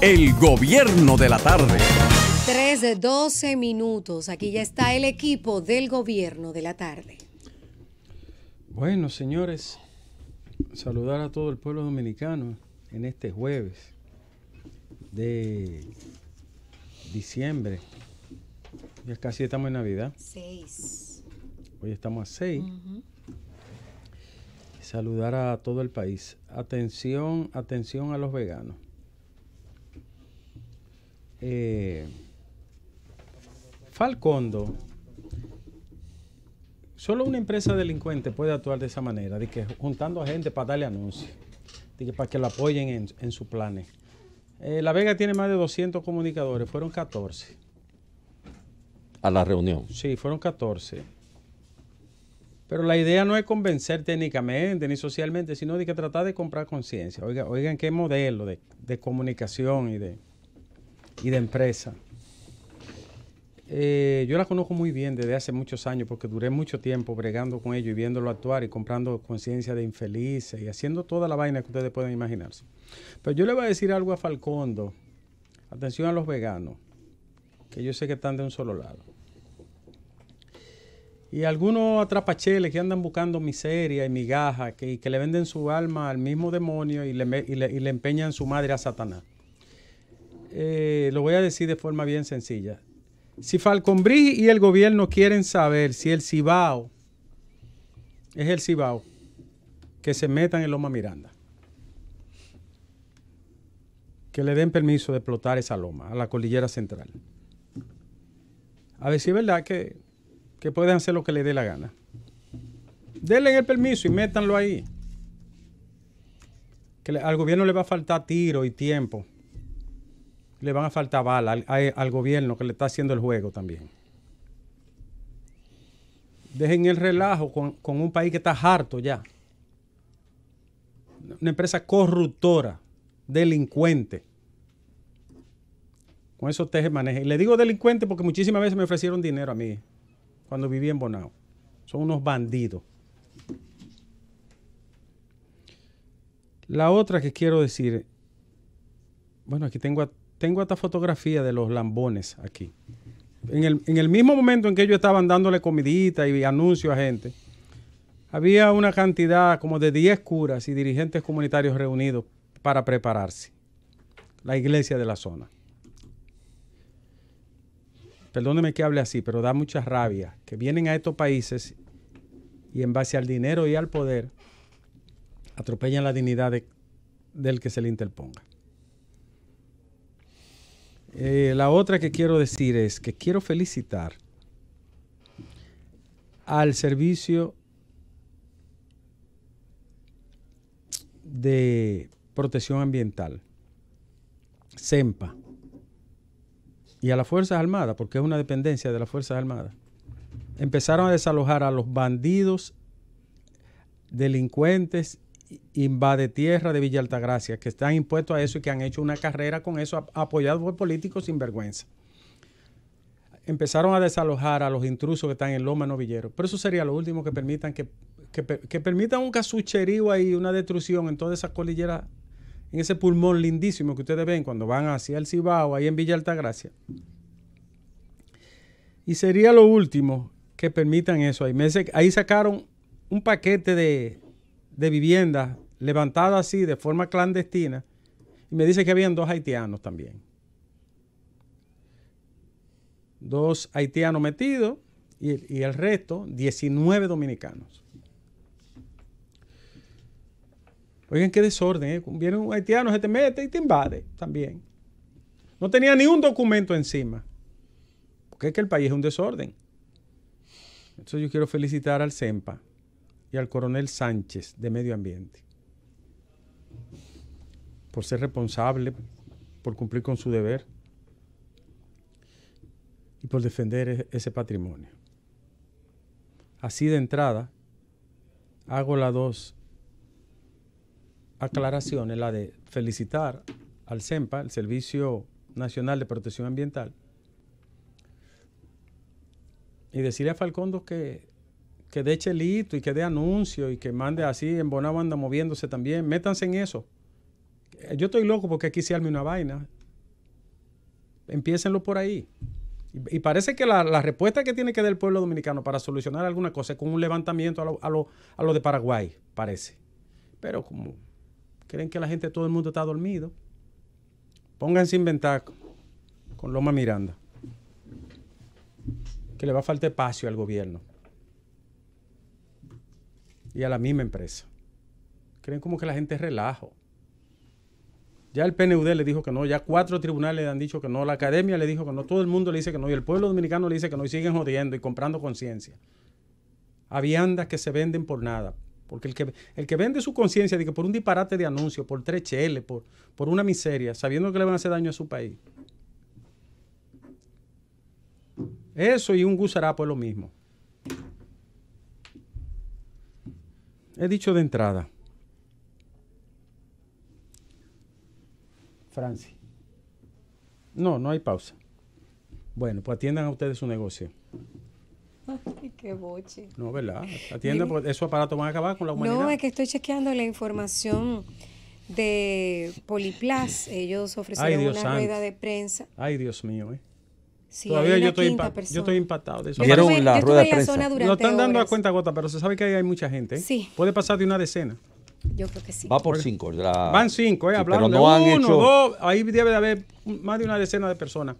El gobierno de la tarde. 3:12 minutos. Aquí ya está el equipo del gobierno de la tarde. Bueno, señores, saludar a todo el pueblo dominicano en este jueves de diciembre. Ya casi estamos en Navidad. 6. Hoy estamos a 6. Saludar a todo el país. Atención, atención a los veganos. Falcondo, solo una empresa delincuente puede actuar de esa manera, de que juntando a gente para darle anuncios, de que para que la apoyen en sus planes. La Vega tiene más de 200 comunicadores, fueron 14. A la reunión. Sí, fueron 14. Pero la idea no es convencer técnicamente ni socialmente, sino de que tratar de comprar conciencia. Oigan qué modelo de comunicación y de empresa. Yo la conozco muy bien desde hace muchos años porque duré mucho tiempo bregando con ellos y viéndolo actuar y comprando conciencia de infelices y haciendo toda la vaina que ustedes pueden imaginarse. Pero yo le voy a decir algo a Falcondo. Atención a los veganos, que yo sé que están de un solo lado. Y algunos atrapacheles que andan buscando miseria y migaja, que le venden su alma al mismo demonio y le empeñan su madre a Satanás. Lo voy a decir de forma bien sencilla. Si Falconbrí y el gobierno quieren saber si el Cibao es el Cibao, que se metan en Loma Miranda. Que le den permiso de explotar esa loma, a la cordillera central. A ver si es verdad que pueden hacer lo que les dé la gana. Denle el permiso y métanlo ahí. Al gobierno le va a faltar tiro y tiempo. Le van a faltar balas al gobierno que le está haciendo el juego también. Dejen el relajo con un país que está harto ya. Una empresa corruptora, delincuente. Con eso teje maneja. Y le digo delincuente porque muchísimas veces me ofrecieron dinero a mí cuando viví en Bonao. Son unos bandidos. La otra que quiero decir, bueno, aquí tengo esta fotografía de los lambones aquí. En el mismo momento en que ellos estaban dándole comidita y anuncios a gente, había una cantidad como de 10 curas y dirigentes comunitarios reunidos para prepararse. La iglesia de la zona. Perdóneme que hable así, pero da mucha rabia que vienen a estos países y en base al dinero y al poder atropellan la dignidad del que se le interponga. La otra que quiero decir es que quiero felicitar al Servicio de Protección Ambiental, CEMPA, y a las Fuerzas Armadas, porque es una dependencia de las Fuerzas Armadas. Empezaron a desalojar a los bandidos, delincuentes, invade tierra de Villa Altagracia, que están impuestos a eso y que han hecho una carrera con eso, apoyados por políticos sin vergüenza. Empezaron a desalojar a los intrusos que están en Loma Novillero. Pero eso sería lo último que permitan que permitan un casucherío ahí, una destrucción en toda esa cordillera, en ese pulmón lindísimo que ustedes ven cuando van hacia el Cibao, ahí en Villa Altagracia. Y sería lo último que permitan eso ahí. Ahí sacaron un paquete de viviendas levantadas así de forma clandestina y me dice que habían 2 haitianos también. 2 haitianos metidos y el resto, 19 dominicanos. Oigan qué desorden, ¿eh? Viene un haitiano, se te mete y te invade también. No tenía ni un documento encima. Porque es que el país es un desorden. Entonces yo quiero felicitar al CEMPA y al coronel Sánchez de Medio Ambiente por ser responsable, por cumplir con su deber y por defender ese patrimonio. Así de entrada hago las 2 aclaraciones, la de felicitar al CEMPA, el Servicio Nacional de Protección Ambiental, y decirle a Falcondo que dé chelito y que dé anuncio y que mande así, en Bonao anda moviéndose también, métanse en eso. Yo estoy loco porque aquí se arme una vaina Empiécenlo por ahí. Y parece que la respuesta que tiene que dar el pueblo dominicano para solucionar alguna cosa es con un levantamiento a lo de Paraguay, parece. Pero como creen que la gente, todo el mundo está dormido, pónganse a inventar con Loma Miranda, que le va a faltar espacio al gobierno y a la misma empresa. Creen como que la gente es relajo. Ya el PNUD le dijo que no, ya 4 tribunales le han dicho que no, la academia le dijo que no, todo el mundo le dice que no, y el pueblo dominicano le dice que no, y siguen jodiendo y comprando conciencia. A viandas que se venden por nada. Porque el que vende su conciencia por un disparate de anuncio, por 3 cheles, por una miseria, sabiendo que le van a hacer daño a su país. Eso y un gusarapo es lo mismo. He dicho de entrada. Francis. No hay pausa. Bueno, pues atiendan a ustedes su negocio. Ay, qué boche. No, ¿verdad? Atiendan, porque esos aparatos van a acabar con la humanidad. No, es que estoy chequeando la información de Poliplas. Ellos ofrecieron una rueda de prensa. Ay, Dios mío, Sí, todavía yo estoy impactado de eso. ¿Vieron la rueda de prensa? Lo están dando a cuenta gota, pero se sabe que hay mucha gente. Sí. Puede pasar de una decena. Yo creo que sí. Va por 5. Van 5, hablando pero no de han 1, hecho... 2, ahí debe de haber más de una decena de personas,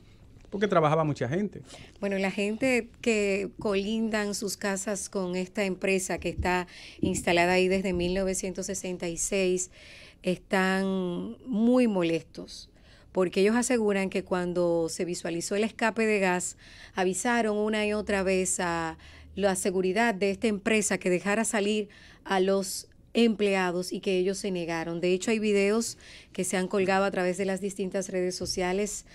porque trabajaba mucha gente. Bueno, la gente que colindan sus casas con esta empresa que está instalada ahí desde 1966 están muy molestos, porque ellos aseguran que cuando se visualizó el escape de gas, avisaron una y otra vez a la seguridad de esta empresa que dejara salir a los empleados y que ellos se negaron. De hecho, hay videos que se han colgado a través de las distintas redes sociales.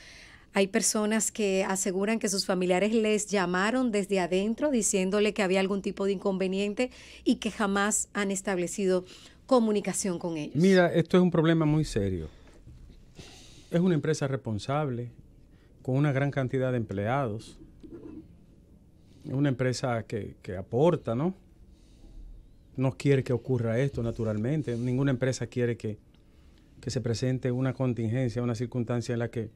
Hay personas que aseguran que sus familiares les llamaron desde adentro diciéndole que había algún tipo de inconveniente y que jamás han establecido comunicación con ellos. Mira, esto es un problema muy serio. Es una empresa responsable, con una gran cantidad de empleados. Es una empresa que aporta, ¿no? No quiere que ocurra esto, naturalmente. Ninguna empresa quiere que se presente una contingencia, una circunstancia en la que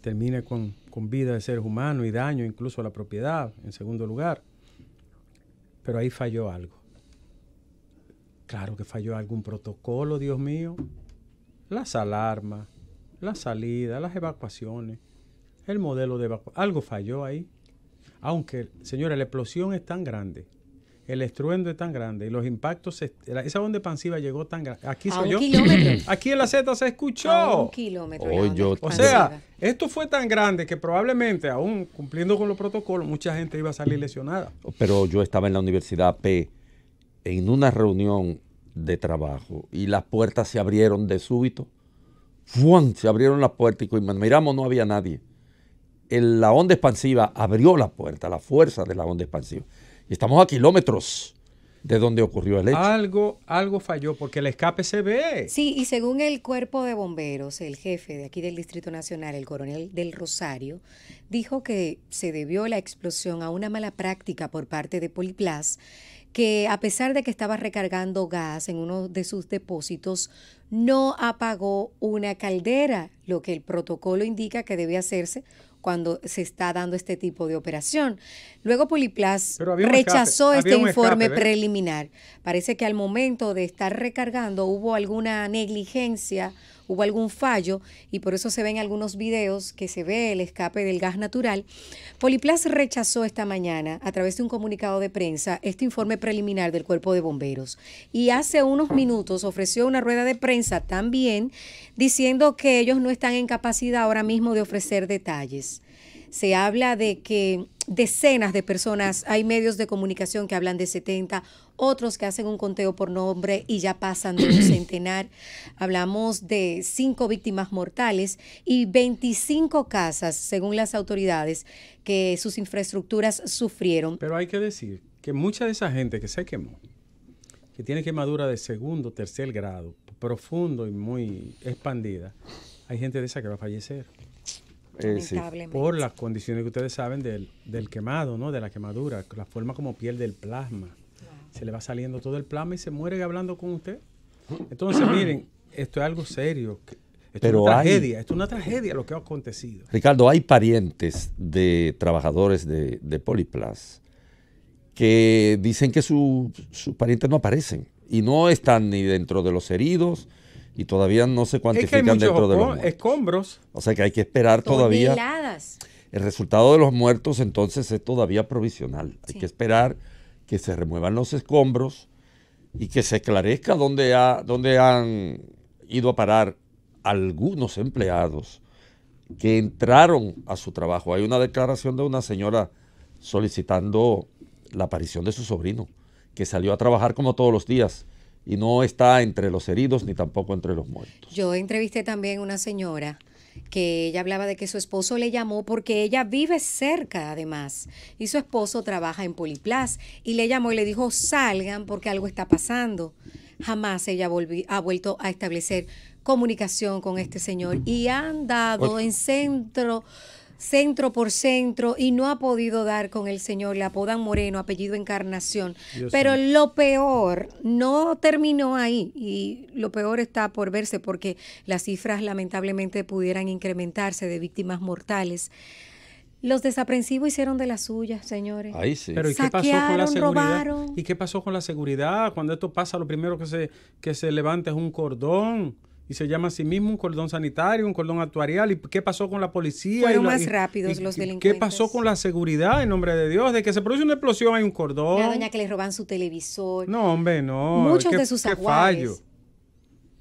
termine con vida de seres humanos y daño incluso a la propiedad, en segundo lugar. Pero ahí falló algo. Claro que falló algún protocolo, Dios mío. Las alarmas, la salida, las evacuaciones, el modelo de evacuación. Algo falló ahí. Aunque, señora, la explosión es tan grande, el estruendo es tan grande y los impactos, esa onda expansiva llegó tan grande. Aquí a se oyó. un kilómetro. Aquí en la Z se escuchó. A 1 kilómetro. la onda O expansiva. sea, esto fue tan grande que probablemente, aún cumpliendo con los protocolos, mucha gente iba a salir lesionada. Pero yo estaba en la Universidad P en una reunión de trabajo y las puertas se abrieron de súbito. ¡Fuan! Se abrieron las puertas y cuando miramos no había nadie. La onda expansiva abrió la puerta, la fuerza de la onda expansiva. Y estamos a kilómetros de donde ocurrió el hecho. Algo falló porque el escape se ve. Sí, y según el cuerpo de bomberos, el jefe de aquí del Distrito Nacional, el coronel del Rosario, dijo que se debió la explosión a una mala práctica por parte de Poliplas, que a pesar de que estaba recargando gas en uno de sus depósitos, no apagó una caldera, lo que el protocolo indica que debe hacerse cuando se está dando este tipo de operación. Luego Poliplas rechazó este informe preliminar. Parece que al momento de estar recargando hubo alguna negligencia, hubo algún fallo y por eso se ven algunos videos que se ve el escape del gas natural. Poliplas rechazó esta mañana a través de un comunicado de prensa este informe preliminar del Cuerpo de Bomberos y hace unos minutos ofreció una rueda de prensa también diciendo que ellos no están en capacidad ahora mismo de ofrecer detalles. Se habla de que decenas de personas, hay medios de comunicación que hablan de 70, otros que hacen un conteo por nombre y ya pasan de un centenar. Hablamos de 5 víctimas mortales y 25 casas, según las autoridades, que sus infraestructuras sufrieron. Pero hay que decir que mucha de esa gente que se quemó, que tiene quemadura de segundo, tercer grado, profundo y muy expandida, hay gente de esa que va a fallecer. Sí. Por las condiciones que ustedes saben del quemado, ¿no? De la quemadura, la forma como pierde el plasma. Se le va saliendo todo el plasma y se muere hablando con usted. Entonces, miren, esto es algo serio. Esto es una tragedia lo que ha acontecido. Ricardo, hay parientes de trabajadores de Poliplas que dicen que sus parientes no aparecen y no están ni dentro de los heridos y todavía no se cuantifican dentro de los muertos. Escombros. O sea que hay que esperar todavía. Toneladas. El resultado de los muertos entonces es todavía provisional. Sí. Hay que esperar que se remuevan los escombros y que se esclarezca dónde han ido a parar algunos empleados que entraron a su trabajo. Hay una declaración de una señora solicitando la aparición de su sobrino, que salió a trabajar como todos los días y no está entre los heridos ni tampoco entre los muertos. Yo entrevisté también una señora que ella hablaba de que su esposo le llamó porque ella vive cerca además y su esposo trabaja en Poliplas y le llamó y le dijo salgan porque algo está pasando. Jamás ella ha vuelto a establecer comunicación con este señor y ha andado en centro por centro y no ha podido dar con el señor, le apodan Moreno, apellido Encarnación. Pero lo peor no terminó ahí y lo peor está por verse porque las cifras lamentablemente pudieran incrementarse de víctimas mortales. Los desaprensivos hicieron de las suyas, señores. Ahí sí. Pero ¿y qué pasó con la seguridad? Robaron. ¿Y qué pasó con la seguridad? Cuando esto pasa, lo primero que se levanta es un cordón. Y se llama a sí mismo un cordón sanitario, un cordón actuarial. ¿Y qué pasó con la policía? Fueron más rápidos los delincuentes. ¿Qué pasó con la seguridad, en nombre de Dios? De que se produce una explosión hay un cordón. La doña que le roban su televisor. No, hombre, no. Muchos de sus ajuares. Fallo.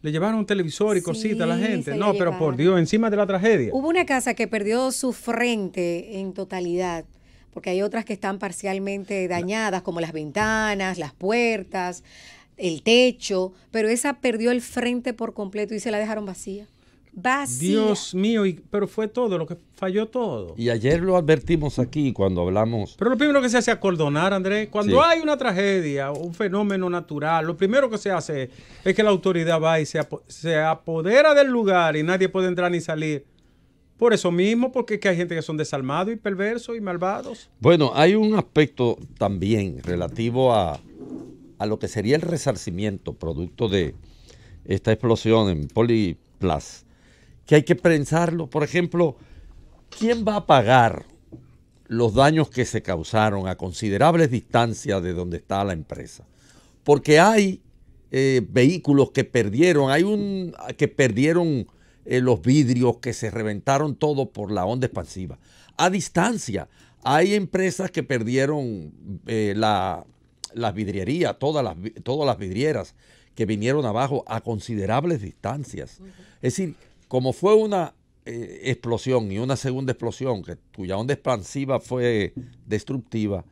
Le llevaron un televisor y cositas a la gente. No, pero llevaron. por Dios, encima de la tragedia. Hubo una casa que perdió su frente en totalidad, porque hay otras que están parcialmente dañadas, como las ventanas, las puertas, el techo, pero esa perdió el frente por completo y se la dejaron vacía. Vacía. Dios mío, pero fue todo, lo que falló todo. Y ayer lo advertimos aquí cuando hablamos. Pero lo primero que se hace es acordonar, Andrés. Cuando hay una tragedia, un fenómeno natural, lo primero que se hace es que la autoridad va y se apodera del lugar y nadie puede entrar ni salir. Por eso mismo, porque es que hay gente que son desalmados y perversos y malvados. Bueno, hay un aspecto también relativo a lo que sería el resarcimiento producto de esta explosión en Poliplas, que hay que pensarlo. Por ejemplo, ¿quién va a pagar los daños que se causaron a considerables distancias de donde está la empresa? Porque hay vehículos que perdieron, los vidrios, que se reventaron todo por la onda expansiva. A distancia, hay empresas que perdieron las vidrierías, todas las vidrieras que vinieron abajo a considerables distancias. Es decir, como fue una explosión y una segunda explosión cuya onda expansiva fue destructiva,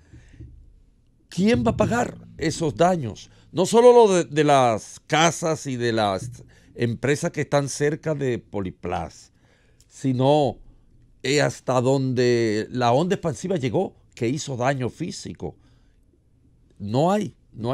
¿quién va a pagar esos daños? No solo lo de las casas y de las empresas que están cerca de Poliplas, sino hasta donde la onda expansiva llegó, que hizo daño físico. No hay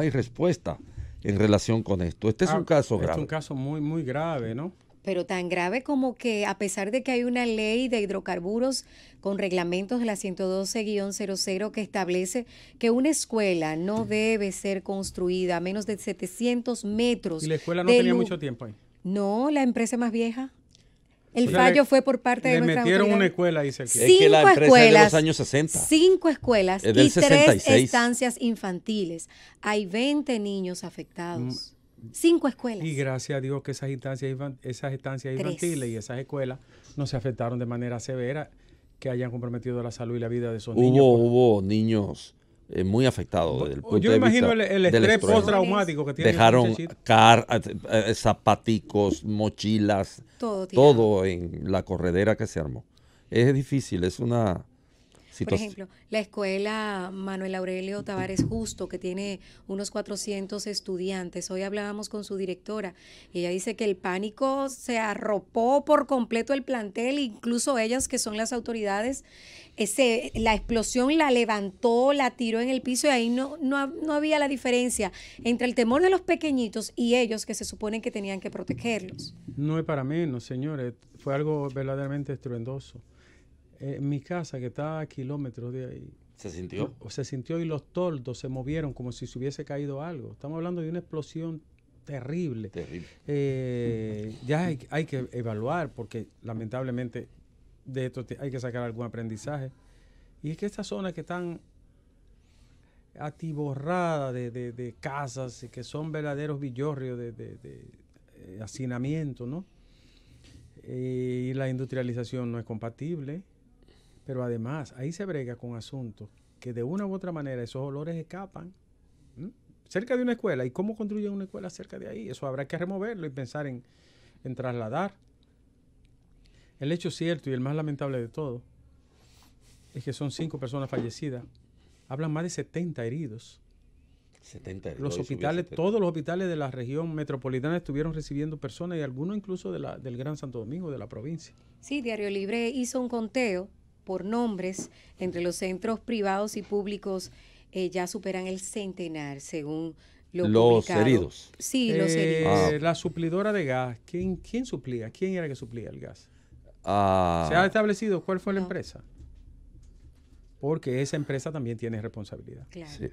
respuesta en relación con esto. Este es un caso grave. Es un caso muy, muy grave, ¿no? Pero tan grave como que a pesar de que hay una ley de hidrocarburos con reglamentos de la 112-00 que establece que una escuela no debe ser construida a menos de 700 metros. ¿Y la escuela no tenía mucho tiempo ahí? No, la empresa más vieja. El fallo fue por parte de nuestras autoridades. Le metieron una escuela ahí cerquita. Es que la empresa es de los años 60. 5 escuelas es del y 66. 3 estancias infantiles. Hay 20 niños afectados. 5 escuelas. Y gracias a Dios que esas estancias infantiles y esas escuelas no se afectaron de manera severa, que hayan comprometido la salud y la vida de esos niños. Hubo niños muy afectados desde el punto de vista. Yo imagino el estrés postraumático que tiene. Dejaron zapaticos, mochilas, todo en la corredera que se armó. Es difícil, es una situación. Por ejemplo, la escuela Manuel Aurelio Tavares Justo, que tiene unos 400 estudiantes. Hoy hablábamos con su directora y ella dice que el pánico se arropó por completo el plantel, incluso ellas que son las autoridades. La explosión la levantó, la tiró en el piso y ahí no había la diferencia entre el temor de los pequeñitos y ellos que se suponen que tenían que protegerlos. No es para menos, señores. Fue algo verdaderamente estruendoso. Mi casa, que está a kilómetros de ahí. ¿Se sintió? Se sintió y los toldos se movieron como si se hubiese caído algo. Estamos hablando de una explosión terrible. Terrible. Ya hay que evaluar, porque lamentablemente de esto hay que sacar algún aprendizaje. Y es que estas zonas que están atiborradas de casas, que son verdaderos villorrios de hacinamiento, ¿no? Y la industrialización no es compatible, pero además ahí se brega con asuntos que de una u otra manera esos olores escapan. Cerca de una escuela. ¿Y cómo construyen una escuela cerca de ahí? Eso habrá que removerlo y pensar en trasladar. El hecho cierto y el más lamentable de todo es que son 5 personas fallecidas. Hablan más de 70 heridos. 70 heridos. Los hospitales, todos los hospitales de la región metropolitana estuvieron recibiendo personas y algunos incluso del Gran Santo Domingo, de la provincia. Sí, Diario Libre hizo un conteo por nombres entre los centros privados y públicos. Ya superan el centenar, según lo publicado. Heridos. Sí, los heridos. La suplidora de gas, ¿quién suplía? ¿Quién era que suplía el gas? ¿Se ha establecido cuál fue la empresa? Porque esa empresa también tiene responsabilidad. Claro. Sí.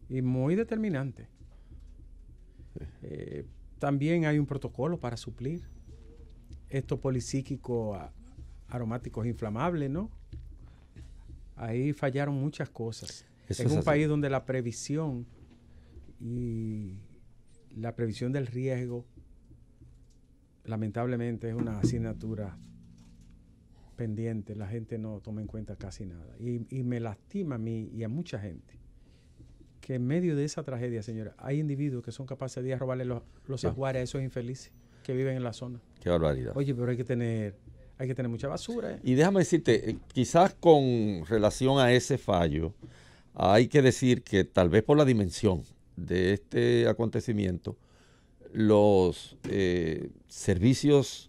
Y muy determinante. También hay un protocolo para suplir estos policíquicos aromáticos inflamables, ¿no? Ahí fallaron muchas cosas. Eso en es un así. país donde la previsión y la previsión del riesgo, lamentablemente, es una asignatura pendiente. La gente no toma en cuenta casi nada. Y me lastima a mí y a mucha gente que en medio de esa tragedia, señora, hay individuos que son capaces de ir a robarle los ajuares a esos infelices que viven en la zona. Qué barbaridad. Oye, pero hay que tener mucha basura. Y déjame decirte, quizás con relación a ese fallo, hay que decir que tal vez por la dimensión de este acontecimiento, los servicios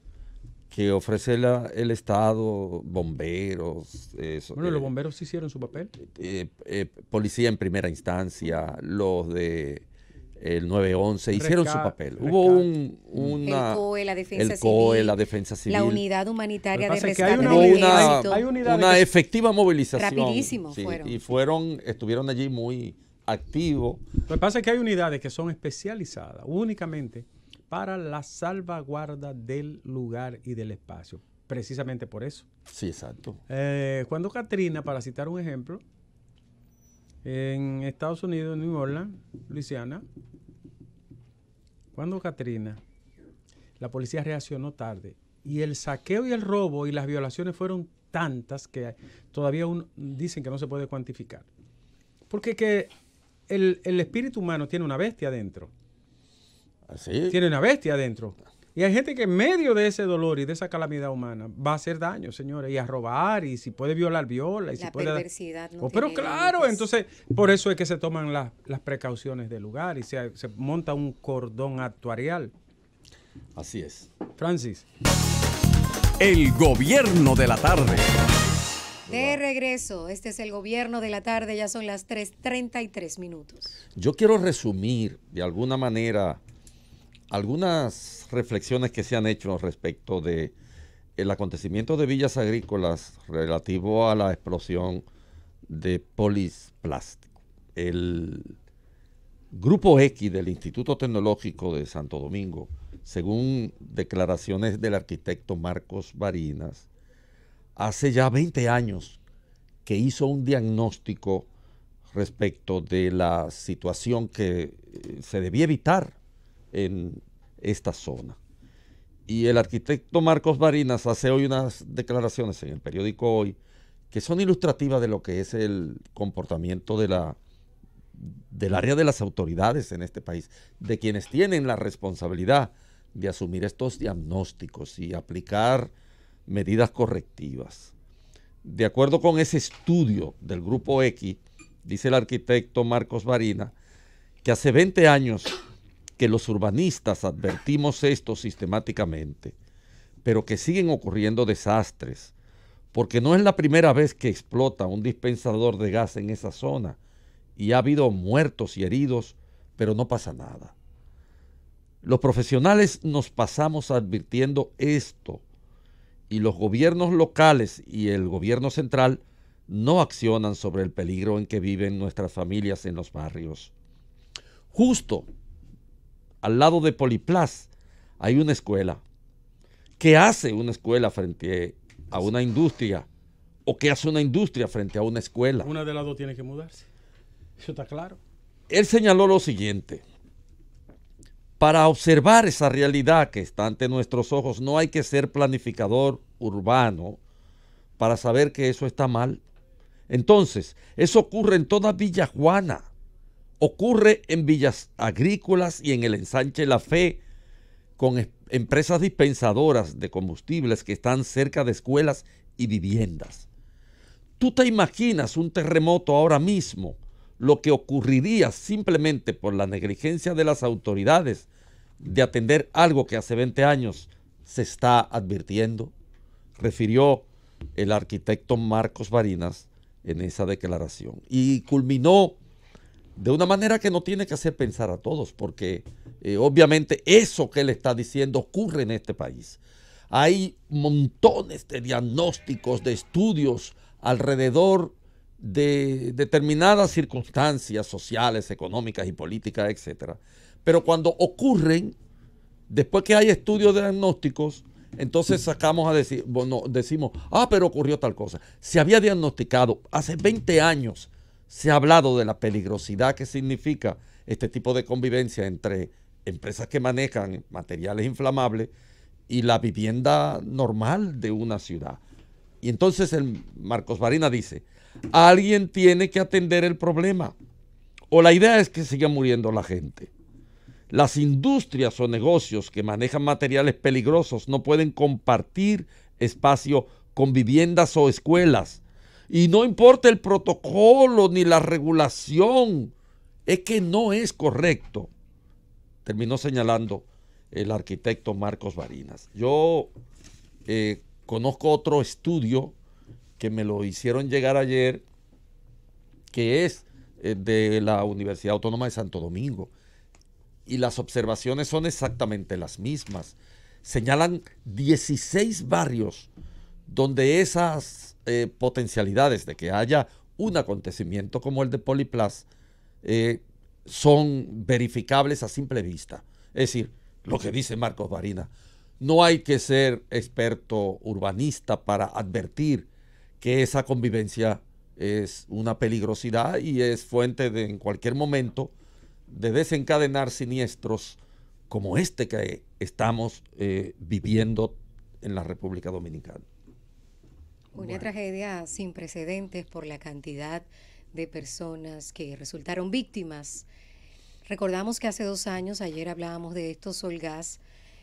que ofrece el Estado, bomberos, Bueno, los bomberos sí hicieron su papel. Policía en primera instancia, los de el 911, hicieron su papel. Rescate. Hubo El COE, la Defensa Civil, la Unidad Humanitaria de Lo que pasa es que hay Rescate una del unidad- Ejército. hay unidades una que- efectiva movilización. Rapidísimo Sí, fueron. y estuvieron allí muy activos. Lo que pasa es que hay unidades que son especializadas únicamente para la salvaguarda del lugar y del espacio. Precisamente por eso. Sí, exacto. Cuando Katrina, para citar un ejemplo, en Estados Unidos, en New Orleans, Luisiana, cuando Katrina, la policía reaccionó tarde y el saqueo y el robo y las violaciones fueron tantas que todavía dicen que no se puede cuantificar. Porque que el espíritu humano tiene una bestia adentro. Así. Tiene una bestia adentro. Y hay gente que en medio de ese dolor y de esa calamidad humana va a hacer daño, señores, y a robar, y si puede violar, viola. Y si La puede perversidad no pero tiene claro, límites. entonces, por eso es que se toman las precauciones del lugar y se monta un cordón actuarial. Así es. Francis. El gobierno de la tarde. De regreso, este es el gobierno de la tarde, ya son las 3:33 minutos. Yo quiero resumir de alguna manera algunas reflexiones que se han hecho respecto de el acontecimiento de Villas Agrícolas relativo a la explosión de polisplástico. El Grupo X del Instituto Tecnológico de Santo Domingo, según declaraciones del arquitecto Marcos Barinas, hace ya 20 años que hizo un diagnóstico respecto de la situación que se debía evitar en esta zona. Y el arquitecto Marcos Barinas hace hoy unas declaraciones en el periódico Hoy que son ilustrativas de lo que es el comportamiento del área de las autoridades en este país, de quienes tienen la responsabilidad de asumir estos diagnósticos y aplicar medidas correctivas. De acuerdo con ese estudio del Grupo X, dice el arquitecto Marcos Barinas, que hace 20 años que los urbanistas advertimos esto sistemáticamente, pero que siguen ocurriendo desastres, porque no es la primera vez que explota un dispensador de gas en esa zona y ha habido muertos y heridos, pero no pasa nada. Los profesionales nos pasamos advirtiendo esto y los gobiernos locales y el gobierno central no accionan sobre el peligro en que viven nuestras familias en los barrios. Justo al lado de Poliplas, hay una escuela. ¿Qué hace una escuela frente a una industria? ¿O qué hace una industria frente a una escuela? Una de las dos tiene que mudarse. Eso está claro. Él señaló lo siguiente: para observar esa realidad que está ante nuestros ojos, no hay que ser planificador urbano para saber que eso está mal. Entonces, eso ocurre en toda Villa Juana, ocurre en Villas Agrícolas y en el Ensanche La Fe, con empresas dispensadoras de combustibles que están cerca de escuelas y viviendas. ¿Tú te imaginas un terremoto ahora mismo? Lo que ocurriría simplemente por la negligencia de las autoridades de atender algo que hace 20 años se está advirtiendo, refirió el arquitecto Marcos Barinas en esa declaración. Y culminó de una manera que no tiene que hacer pensar a todos, porque obviamente eso que él está diciendo ocurre en este país. Hay montones de diagnósticos, de estudios alrededor de determinadas circunstancias sociales, económicas y políticas, etcétera. Pero cuando ocurren, después que hay estudios diagnósticos, entonces sacamos a decir, bueno, decimos, pero ocurrió tal cosa. Se había diagnosticado hace 20 años, se ha hablado de la peligrosidad que significa este tipo de convivencia entre empresas que manejan materiales inflamables y la vivienda normal de una ciudad. Y entonces el Marcos Barinas dice, alguien tiene que atender el problema, o la idea es que siga muriendo la gente. Las industrias o negocios que manejan materiales peligrosos no pueden compartir espacio con viviendas o escuelas. Y no importa el protocolo ni la regulación, es que no es correcto. Terminó señalando el arquitecto Marcos Barinas. Yo conozco otro estudio que me lo hicieron llegar ayer, que es de la Universidad Autónoma de Santo Domingo. Y las observaciones son exactamente las mismas. Señalan 16 barrios donde esas potencialidades de que haya un acontecimiento como el de Poliplas son verificables a simple vista. Es decir, lo que dice Marcos Barinas, no hay que ser experto urbanista para advertir que esa convivencia es una peligrosidad y es fuente de, en cualquier momento, de desencadenar siniestros como este que estamos viviendo en la República Dominicana. Una tragedia sin precedentes por la cantidad de personas que resultaron víctimas. Recordamos que hace 2 años, ayer hablábamos de esto, Solgas,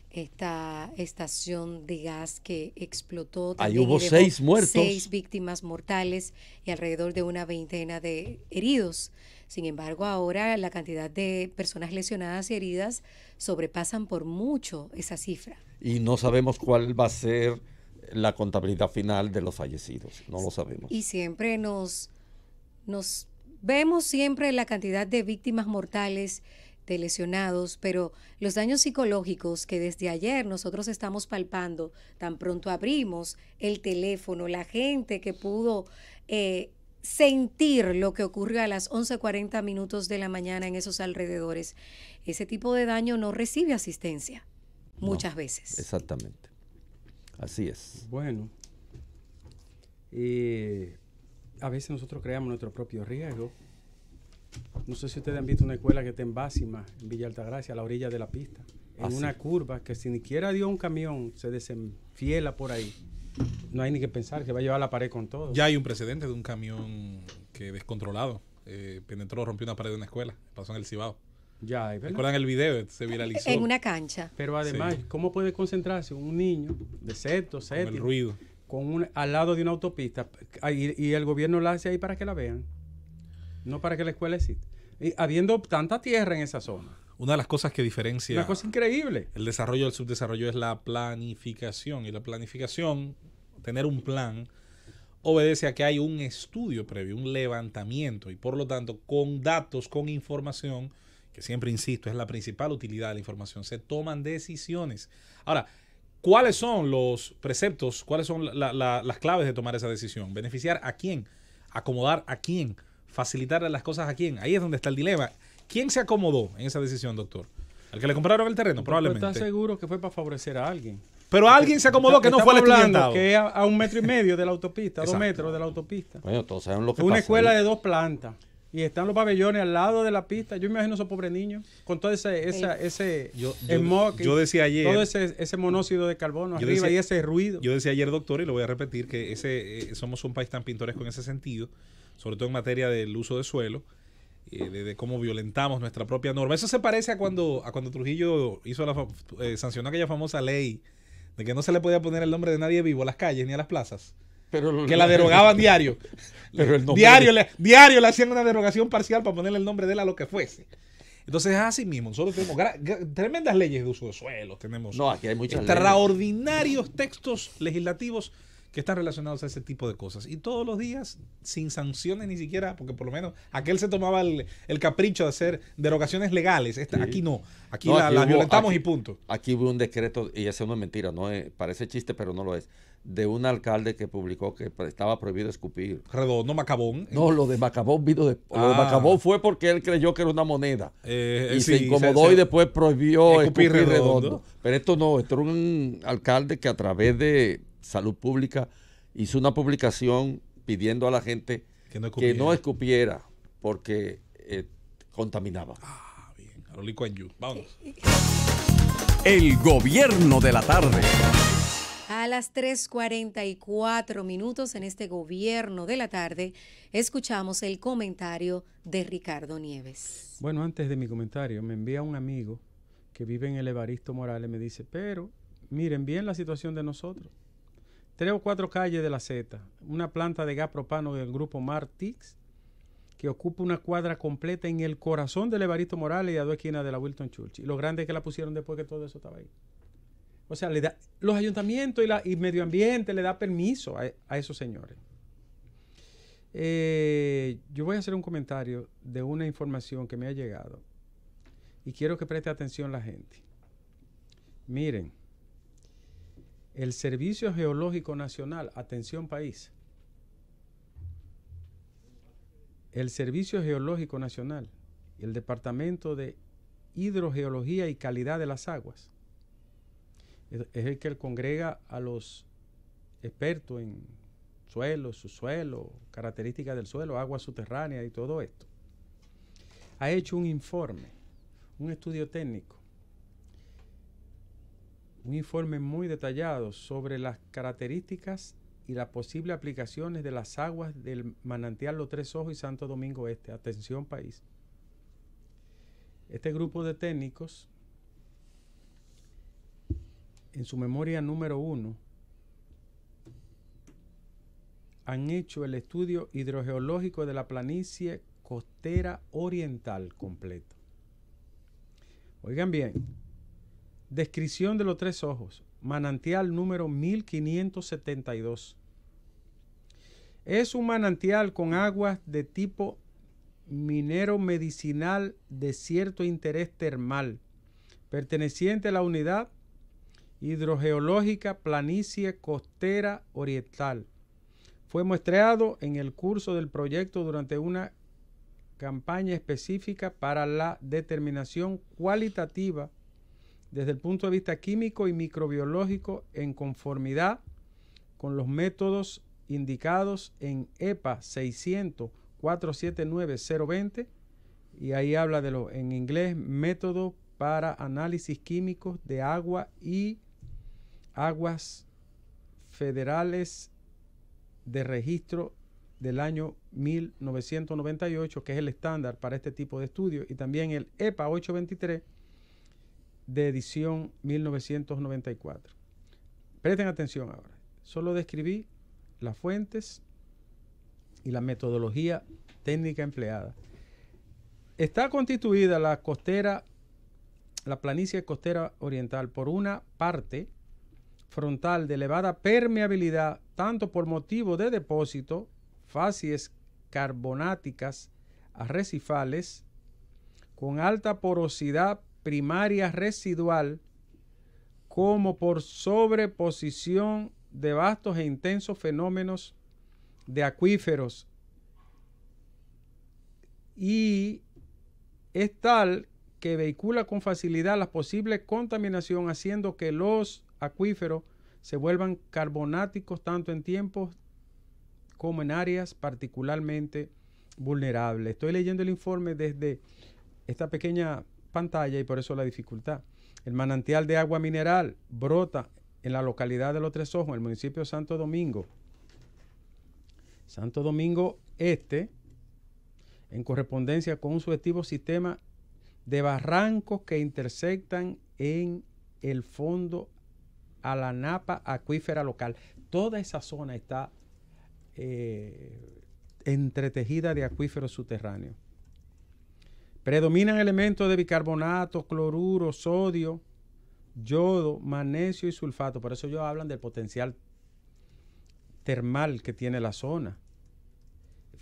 esta estación de gas que explotó. Ahí hubo 6 muertos. 6 víctimas mortales y alrededor de una veintena de heridos. Sin embargo, ahora la cantidad de personas lesionadas y heridas sobrepasan por mucho esa cifra. Y no sabemos cuál va a ser la contabilidad final de los fallecidos. No lo sabemos. Y siempre nos vemos siempre la cantidad de víctimas mortales, de lesionados, pero los daños psicológicos que desde ayer nosotros estamos palpando, tan pronto abrimos el teléfono, la gente que pudo sentir lo que ocurrió a las 11:40 minutos de la mañana en esos alrededores, ese tipo de daño no recibe asistencia muchas veces. Exactamente. Así es. Bueno, a veces nosotros creamos nuestro propio riesgo. No sé si ustedes han visto una escuela que está en Básima, en Villa Altagracia, a la orilla de la pista, en una curva que si ni siquiera dio un camión, se desenfiela por ahí. No hay ni que pensar que va a llevar la pared con todo. Ya hay un precedente de un camión que descontrolado penetró, rompió una pared de una escuela, pasó en el Cibao. Ya hay, ¿verdad? ¿Recuerdan el video? Se viralizó. En una cancha. Pero además, Sí. ¿cómo puede concentrarse un niño de sexto, Con el séptimo, ruido. al lado de una autopista y el gobierno la hace ahí para que la vean? No para que la escuela exista. Y habiendo tanta tierra en esa zona. Una de las cosas que diferencia Una cosa increíble. el desarrollo del subdesarrollo es la planificación. Y la planificación, tener un plan, obedece a que hay un estudio previo, un levantamiento. Y por lo tanto, con datos, con información, que siempre insisto, es la principal utilidad de la información, se toman decisiones. Ahora, ¿cuáles son los preceptos? ¿Cuáles son las claves de tomar esa decisión? ¿Beneficiar a quién? ¿Acomodar a quién? ¿Facilitarle las cosas a quién? Ahí es donde está el dilema. ¿Quién se acomodó en esa decisión, doctor? Al que le compraron el terreno, probablemente. ¿Estás seguro que fue para favorecer a alguien? Pero alguien se acomodó que no fue el estudiantado. Que es a 1,5 metros de la autopista, a 2 Exacto. metros de la autopista. Bueno, todos saben lo que Una pasa escuela ahí. de 2 plantas. Y están los pabellones al lado de la pista. Yo imagino a esos pobres niños con todo ese smog, yo decía ayer, todo ese monóxido de carbono yo arriba decía- y ese ruido. Yo decía ayer, doctor, y lo voy a repetir, que somos un país tan pintoresco en ese sentido, sobre todo en materia del uso de suelo, de cómo violentamos nuestra propia norma. Eso se parece a cuando Trujillo sancionó aquella famosa ley de que no se le podía poner el nombre de nadie vivo a las calles ni a las plazas. Pero Que la derogaban diario. Pero el nombre diario le hacían una derogación parcial para ponerle el nombre de él a lo que fuese. Entonces, así mismo, nosotros tenemos tremendas leyes de uso de suelo, tenemos No, aquí hay muchas extraordinarios textos legislativos que están relacionados a ese tipo de cosas. Y todos los días, sin sanciones ni siquiera, porque por lo menos aquel se tomaba el capricho de hacer derogaciones legales. Aquí no. Aquí las violentamos y punto. Aquí hubo un decreto, y eso no es mentira, parece chiste, pero no lo es, de un alcalde que publicó que estaba prohibido escupir. Redondo, Macabón. No, lo de Macabón vino después. Lo de Macabón fue porque él creyó que era una moneda. Y sí, se incomodó y después prohibió escupir redondo. redondo. Pero esto no, esto era un alcalde que a través de Salud Pública hizo una publicación pidiendo a la gente que no escupiera porque contaminaba. Bien, a lo Lee Kuan Yew. Vámonos. El gobierno de la tarde. A las 3:44 minutos en este gobierno de la tarde, escuchamos el comentario de Ricardo Nieves. Bueno, antes de mi comentario, me envía un amigo que vive en el Evaristo Morales, me dice, pero miren bien la situación de nosotros. 3 o 4 calles de la Z, una planta de gas propano del grupo Martix, que ocupa una cuadra completa en el corazón del Evaristo Morales y a 2 esquinas de la Wilton Churchill. Y lo grande es que la pusieron después que todo eso estaba ahí. O sea, los ayuntamientos y medio ambiente le da permiso a esos señores. Yo voy a hacer un comentario de una información que me ha llegado y quiero que preste atención la gente. Miren, el Servicio Geológico Nacional, atención país, el Servicio Geológico Nacional y el Departamento de Hidrogeología y Calidad de las Aguas es el que congrega a los expertos en suelo, subsuelo, características del suelo, agua subterránea y todo esto. Ha hecho un informe, un estudio técnico, un informe muy detallado sobre las características y las posibles aplicaciones de las aguas del manantial Los Tres Ojos y Santo Domingo Este. Atención país. Este grupo de técnicos, en su memoria número 1, han hecho el estudio hidrogeológico de la planicie costera oriental completo. Oigan bien, descripción de Los Tres Ojos, manantial número 1572. Es un manantial con aguas de tipo minero medicinal de cierto interés termal, perteneciente a la unidad hidrogeológica planicie costera oriental. Fue muestreado en el curso del proyecto durante una campaña específica para la determinación cualitativa desde el punto de vista químico y microbiológico en conformidad con los métodos indicados en EPA 600-479-020, y ahí habla en inglés, método para análisis químicos de agua y aguas federales de registro del año 1998, que es el estándar para este tipo de estudios, y también el EPA 823 de edición 1994. Presten atención ahora. Solo describí las fuentes y la metodología técnica empleada. Está constituida la planicie costera oriental por una parte frontal de elevada permeabilidad, tanto por motivo de depósito, facies carbonáticas arrecifales, con alta porosidad primaria residual, como por sobreposición de vastos e intensos fenómenos de acuíferos, y es tal que vehicula con facilidad la posible contaminación, haciendo que los acuíferos se vuelvan carbonáticos tanto en tiempos como en áreas particularmente vulnerables. Estoy leyendo el informe desde esta pequeña pantalla y por eso la dificultad. El manantial de agua mineral brota en la localidad de Los Tres Ojos, en el municipio de Santo Domingo. Santo Domingo Este, en correspondencia con un sugestivo sistema de barrancos que intersectan en el fondo a la napa acuífera local. Toda esa zona está entretejida de acuíferos subterráneos. Predominan elementos de bicarbonato, cloruro, sodio, yodo, magnesio y sulfato. Por eso ellos hablan del potencial termal que tiene la zona.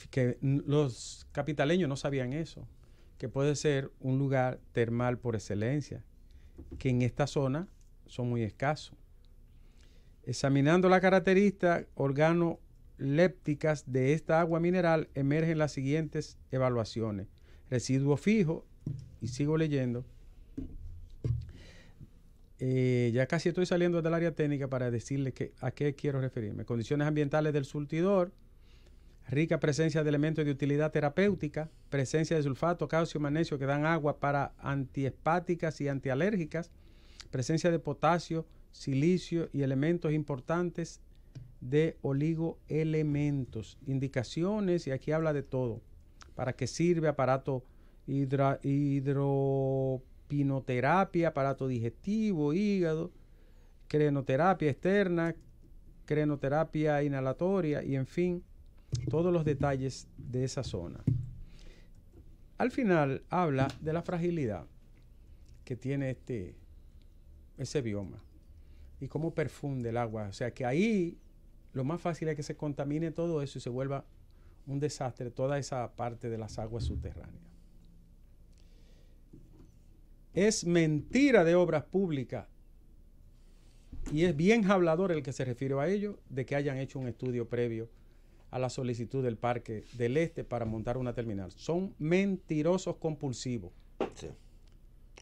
Que los capitaleños no sabían eso, que puede ser un lugar termal por excelencia, que en esta zona son muy escasos. Examinando las características organolépticas de esta agua mineral, emergen las siguientes evaluaciones. Residuo fijo, y sigo leyendo. Ya casi estoy saliendo del área técnica para decirles a qué quiero referirme. Condiciones ambientales del surtidor, rica presencia de elementos de utilidad terapéutica, presencia de sulfato, calcio, magnesio que dan agua para antiespáticas y antialérgicas, presencia de potasio, silicio y elementos importantes de oligoelementos. Indicaciones, y aquí habla de todo. ¿Para qué sirve? Aparato hidropinoterapia, aparato digestivo, hígado, crenoterapia externa, crenoterapia inhalatoria y en fin, todos los detalles de esa zona. Al final habla de la fragilidad que tiene ese bioma y cómo perfunde el agua. O sea que ahí lo más fácil es que se contamine todo eso y se vuelva un desastre toda esa parte de las aguas subterráneas. Es mentira de obras públicas y es bien hablador el que se refiere a ello de que hayan hecho un estudio previo a la solicitud del Parque del Este para montar una terminal. Son mentirosos compulsivos. Sí,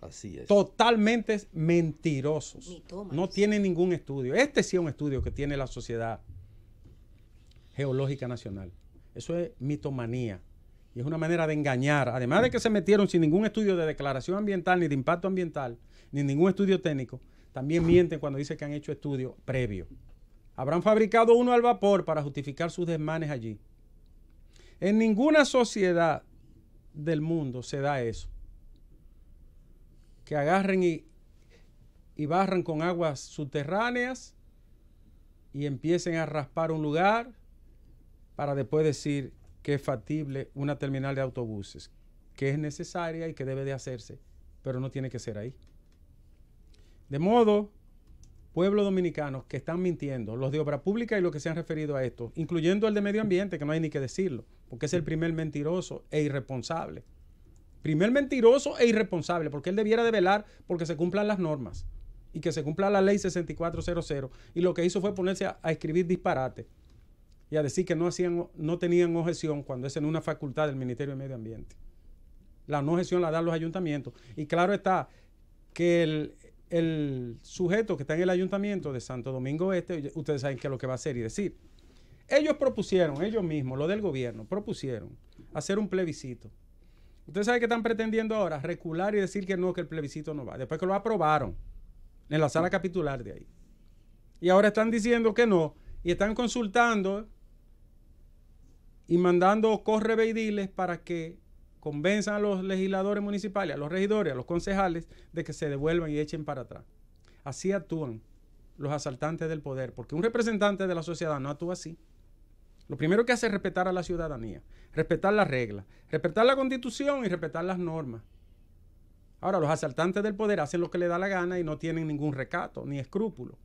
así es. Totalmente mentirosos. Mitómanos. No tienen ningún estudio. Este sí es un estudio que tiene la Sociedad Geológica Nacional. Eso es mitomanía. Y es una manera de engañar. Además de que se metieron sin ningún estudio de declaración ambiental, ni de impacto ambiental, ni ningún estudio técnico, también mienten cuando dicen que han hecho estudios previos. Habrán fabricado uno al vapor para justificar sus desmanes allí. En ninguna sociedad del mundo se da eso. Que agarren y barran con aguas subterráneas y empiecen a raspar un lugar para después decir que es factible una terminal de autobuses, que es necesaria y que debe de hacerse, pero no tiene que ser ahí. De modo, pueblos dominicanos que están mintiendo, los de obra pública y los que se han referido a esto, incluyendo el de medio ambiente, que no hay ni que decirlo, porque es el primer mentiroso e irresponsable. Primer mentiroso e irresponsable, porque él debiera de velar porque se cumplan las normas y que se cumpla la ley 6400, y lo que hizo fue ponerse a escribir disparate y a decir que no tenían objeción cuando es en una facultad del Ministerio de Medio Ambiente. La no objeción la dan los ayuntamientos. Y claro está que el sujeto que está en el ayuntamiento de Santo Domingo Este, ustedes saben qué es lo que va a hacer y decir. Ellos mismos, lo del gobierno, propusieron hacer un plebiscito. Ustedes saben que están pretendiendo ahora recular y decir que no, que el plebiscito no va. Después que lo aprobaron en la sala capitular de ahí. Y ahora están diciendo que no y están consultando y mandando correveidiles para que convenzan a los legisladores municipales, a los regidores, a los concejales de que se devuelvan y echen para atrás. Así actúan los asaltantes del poder, porque un representante de la sociedad no actúa así. Lo primero que hace es respetar a la ciudadanía, respetar las reglas, respetar la Constitución y respetar las normas. Ahora, los asaltantes del poder hacen lo que les da la gana y no tienen ningún recato ni escrúpulo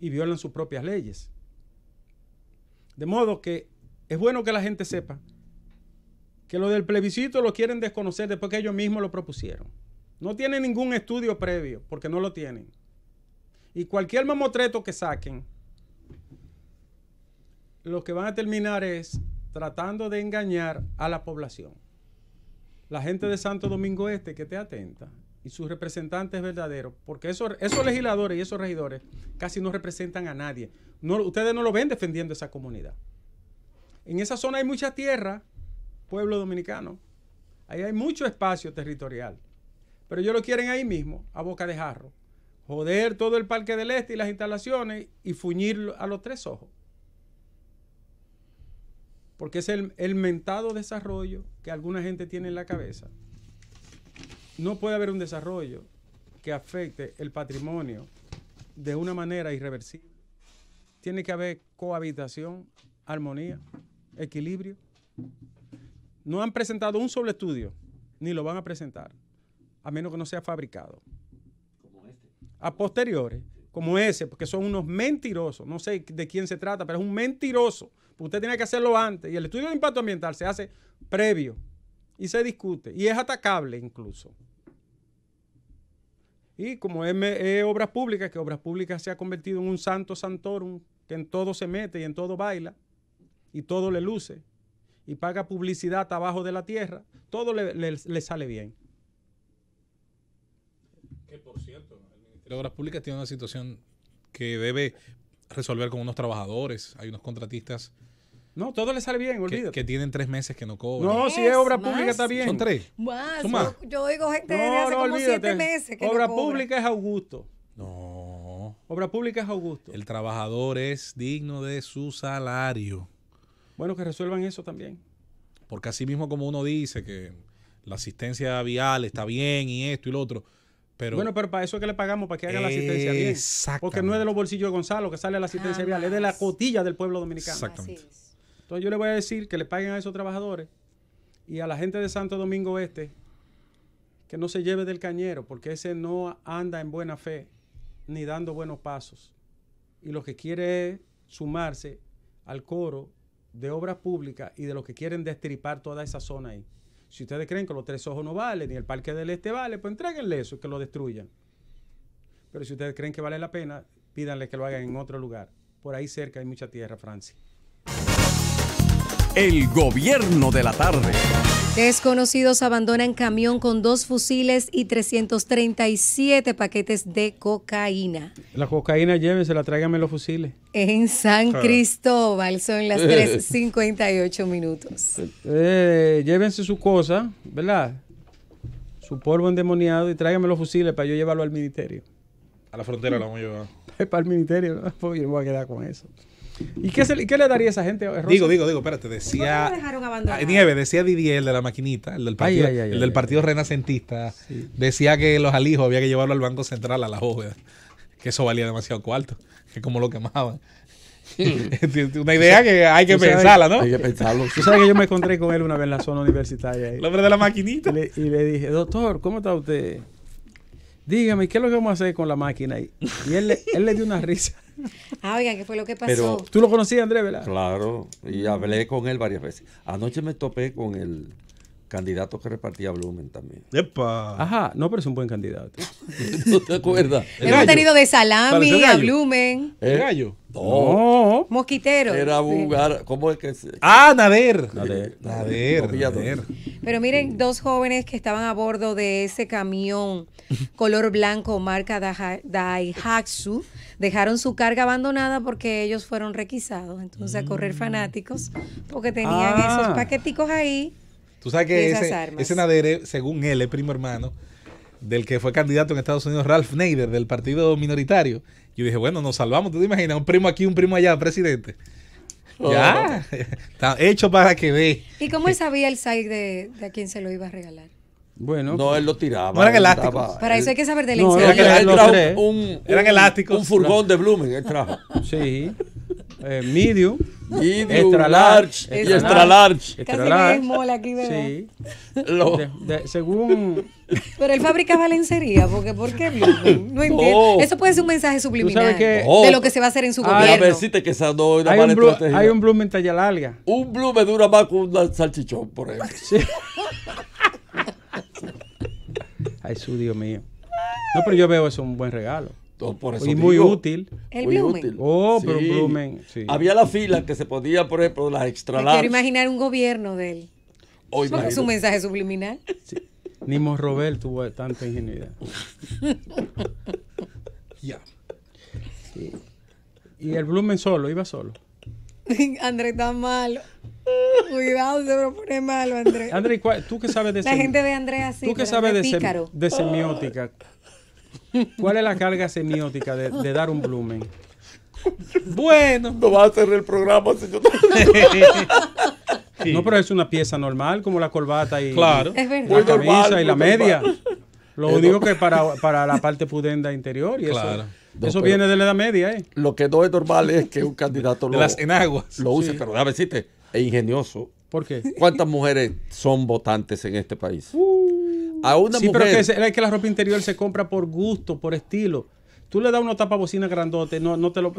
y violan sus propias leyes. De modo que es bueno que la gente sepa que lo del plebiscito lo quieren desconocer después que ellos mismos lo propusieron. No tienen ningún estudio previo, porque no lo tienen. Y cualquier mamotreto que saquen, lo que van a terminar es tratando de engañar a la población. la gente de Santo Domingo Este que esté atenta y sus representantes verdaderos, porque esos legisladores y esos regidores casi no representan a nadie. No, ustedes no lo ven defendiendo esa comunidad. En esa zona hay mucha tierra, pueblo dominicano. Ahí hay mucho espacio territorial. Pero ellos lo quieren ahí mismo, a boca de jarro. Joder todo el Parque del Este y las instalaciones y fuñir a los Tres Ojos. Porque es el mentado desarrollo que alguna gente tiene en la cabeza. No puede haber un desarrollo que afecte el patrimonio de una manera irreversible. Tiene que haber cohabitación, armonía, equilibrio. No han presentado un solo estudio, ni lo van a presentar, a menos que no sea fabricado. Como este. A posteriores, como ese, porque son unos mentirosos. No sé de quién se trata, pero es un mentiroso. Usted tiene que hacerlo antes. Y el estudio de impacto ambiental se hace previo y se discute. Y es atacable incluso. Y como es obras públicas, que obras públicas se ha convertido en un santo santorum, que en todo se mete y en todo baila, y todo le luce, y paga publicidad abajo de la tierra, todo le sale bien. Que por cierto, el Ministerio de Obras Públicas tiene una situación que debe resolver con unos trabajadores. Hay unos contratistas. No, todo le sale bien, olvídate. Que tienen 3 meses que no cobran. No, si es obra pública está bien. Son 3. Más. ¿Son más? Yo oigo gente de hace como 7 meses que obra no cobra. pública es Augusto. No. Obra pública es Augusto. El trabajador es digno de su salario. Bueno, que resuelvan eso también. Porque así mismo como uno dice que la asistencia vial está bien y esto y lo otro, pero... Bueno, pero para eso es que le pagamos, para que haga la asistencia bien. Porque no es de los bolsillos de Gonzalo que sale la asistencia vial, es de la cotilla del pueblo dominicano. Exactamente. Entonces yo le voy a decir que le paguen a esos trabajadores y a la gente de Santo Domingo Este que no se lleve del cañero, porque ese no anda en buena fe ni dando buenos pasos. Y lo que quiere es sumarse al coro de obras públicas y de los que quieren destripar toda esa zona ahí. Si ustedes creen que los Tres Ojos no vale, ni el Parque del Este vale, pues entréguenle eso y que lo destruyan. Pero si ustedes creen que vale la pena, pídanle que lo hagan en otro lugar. Por ahí cerca hay mucha tierra, Francia. El gobierno de la tarde. Desconocidos abandonan camión con 2 fusiles y 337 paquetes de cocaína. La cocaína llévensela, tráiganme los fusiles. En San Cristóbal son las 3:58 minutos. Llévense su cosa, ¿verdad? Su polvo endemoniado y tráiganme los fusiles para yo llevarlo al ministerio. A la frontera la vamos a llevar. Para el ministerio, ¿no? Pues yo me voy a quedar con eso. ¿Y qué le daría a esa gente, Rosa? Digo, espérate, decía... ¿Por qué lo dejaron abandonado? Nieves, decía Didier, el de la maquinita, el del partido, partido renacentista, sí. Decía que los alijos había que llevarlo al Banco Central, a la bóveda, que eso valía demasiado cuarto, que como lo quemaban. Una idea que hay que pensarla, ¿no? Hay que pensarlo. Tú sabes que yo me encontré con él una vez en la zona universitaria. El hombre de la maquinita. Y le dije, doctor, ¿cómo está usted? Dígame, ¿qué es lo que vamos a hacer con la máquina ahí? Y él le dio una risa. Oigan, ¿qué fue lo que pasó? Pero, ¿tú lo conocías, Andrés, verdad? Claro, y hablé con él varias veces. Anoche me topé con el candidato que repartía Blumen también. ¡Epa! Ajá, no, pero es un buen candidato. ¿No te acuerdas? Hemos tenido de salami a Blumen. ¿El gallo? No. Mosquitero. Era un lugar, ¿cómo es que se...? Nader. Nader. Pero miren, 2 jóvenes que estaban a bordo de ese camión color blanco marca Daihatsu dejaron su carga abandonada porque ellos fueron requisados. Entonces a correr fanáticos porque tenían esos paqueticos ahí. Tú sabes que ese Nader, según él, es primo hermano del que fue candidato en Estados Unidos, Ralph Nader, del partido minoritario. Yo dije, bueno, nos salvamos. ¿Tú te imaginas? Un primo aquí, un primo allá, presidente. Ya, está hecho para que dé. ¿Y cómo él sabía el site de a quién se lo iba a regalar? Bueno, no, él lo tiraba. No eran elásticos. Para eso hay que saber de la no, eran elásticos. Un furgón de Blumen, él trajo. Sí. Medium, extra large y extra large. Casi me desmola aquí, ¿verdad? Sí. Según... Pero él fabricaba lencería, porque ¿por qué Blumen? No entiendo. Eso puede ser un mensaje subliminal de lo que se va a hacer en su gobierno. A ver, que esa no hay un Blumen talla larga. Un Blumen dura más que un salchichón, por ejemplo. Sí. Ay, su Dios mío. No, pero yo veo eso un buen regalo. Por eso y muy útil. El Blumen. Pero Blumen, sí. Había la fila que se podía, por ejemplo, las extra large. Quiero imaginar un gobierno de él. O Porque es un mensaje subliminal. Ni Morrobel tuvo tanta ingenuidad. Ya. Y el Blumen solo, iba solo. Andrés está malo. Cuidado, se me pone malo, Andrés. André, ¿tú qué sabes de La gente ve a Andrés así. ¿Tú qué pero sabes es pícaro. de semiótica? ¿Cuál es la carga semiótica de dar un Blumen? Bueno. No va a hacer el programa, señor. Sí. No, pero es una pieza normal, como la corbata y Claro. Es verdad. la camisa normal, y la muy media. normal. Lo único que para la parte pudenda interior. Y Claro. eso viene de la Edad Media, ¿eh? Lo que no es normal es que un candidato De las enaguas. lo use, Sí. pero déjame decirte, es ingenioso. ¿Por qué? ¿Cuántas mujeres son votantes en este país? A una Sí, mujer. pero es que la ropa interior se compra por gusto, por estilo. Tú le das una tapabocina grandote, no te lo...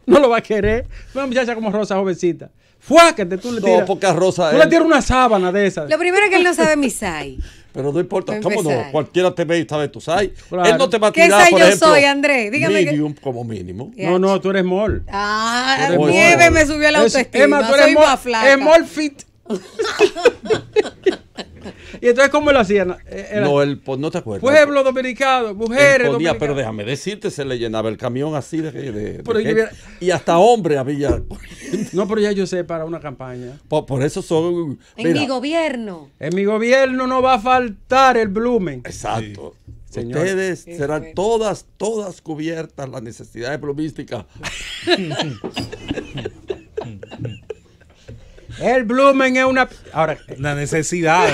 no lo va a querer. Una muchacha como Rosa, jovencita. Fuáquete, tú le No, tiras... porque a Rosa Tú él- le tiras una sábana de esas. Lo primero es que él no sabe mi size. Pero no importa, Para ¿cómo no? empezar. Cualquiera te ve y sabe tu size. Claro. Él no te va a ¿Qué tirar, size por yo ejemplo, soy, Andrés? Dígame que- medium como mínimo. No, tú eres mall. Ah, Tú eres nieve mall. me subió la autoestima. Emma, tú eres Soy mall, más flaca. es mall fit. Y entonces, ¿cómo lo hacían? Era No, él, pues, no te acuerdas. pueblo dominicano, Él mujeres ponía, dominicanas. pero déjame decirte, se le llenaba el camión así de Pero yo gente. hubiera- Y hasta hombre había. No, pero ya yo sé, para una campaña. Por eso son. En mira, mi gobierno. En mi gobierno no va a faltar el Blumen. exacto. Sí, señor. Ustedes Qué serán bueno. todas cubiertas las necesidades plumísticas. El Blumen es una... Ahora, La necesidad.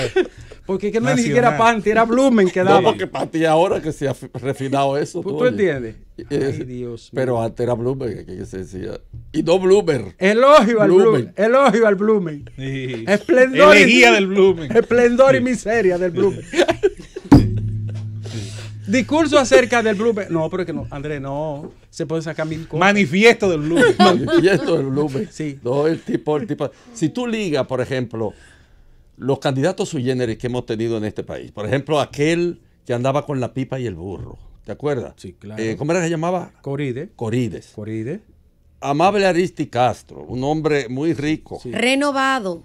porque es que no es ni Nacional. siquiera panty, era Blumen que No, daba. porque para ti ahora que se ha refinado eso. ¿Tú oye. entiendes? Eh, Ay, Dios mío. Pero antes era Blumen, que se decía. Y no Bloomer. Elogio al Blumen. Blumen. Elogio al Blumen. Sí. Esplendor. Elegía del Blumen. Esplendor y miseria del Blumen. Discurso acerca del Blumen. No, pero es que no, Andrés, no. Se puede sacar mil cosas. Manifiesto del Blumen. Manifiesto del Blumen. Sí. No, el tipo. Si tú ligas, por ejemplo, los candidatos sui generis que hemos tenido en este país, por ejemplo, aquel que andaba con la pipa y el burro, ¿te acuerdas? Sí, claro. ¿Cómo era que se llamaba? Coride. Corides. Coride. Amable Aristi Castro, un hombre muy rico, Renovado.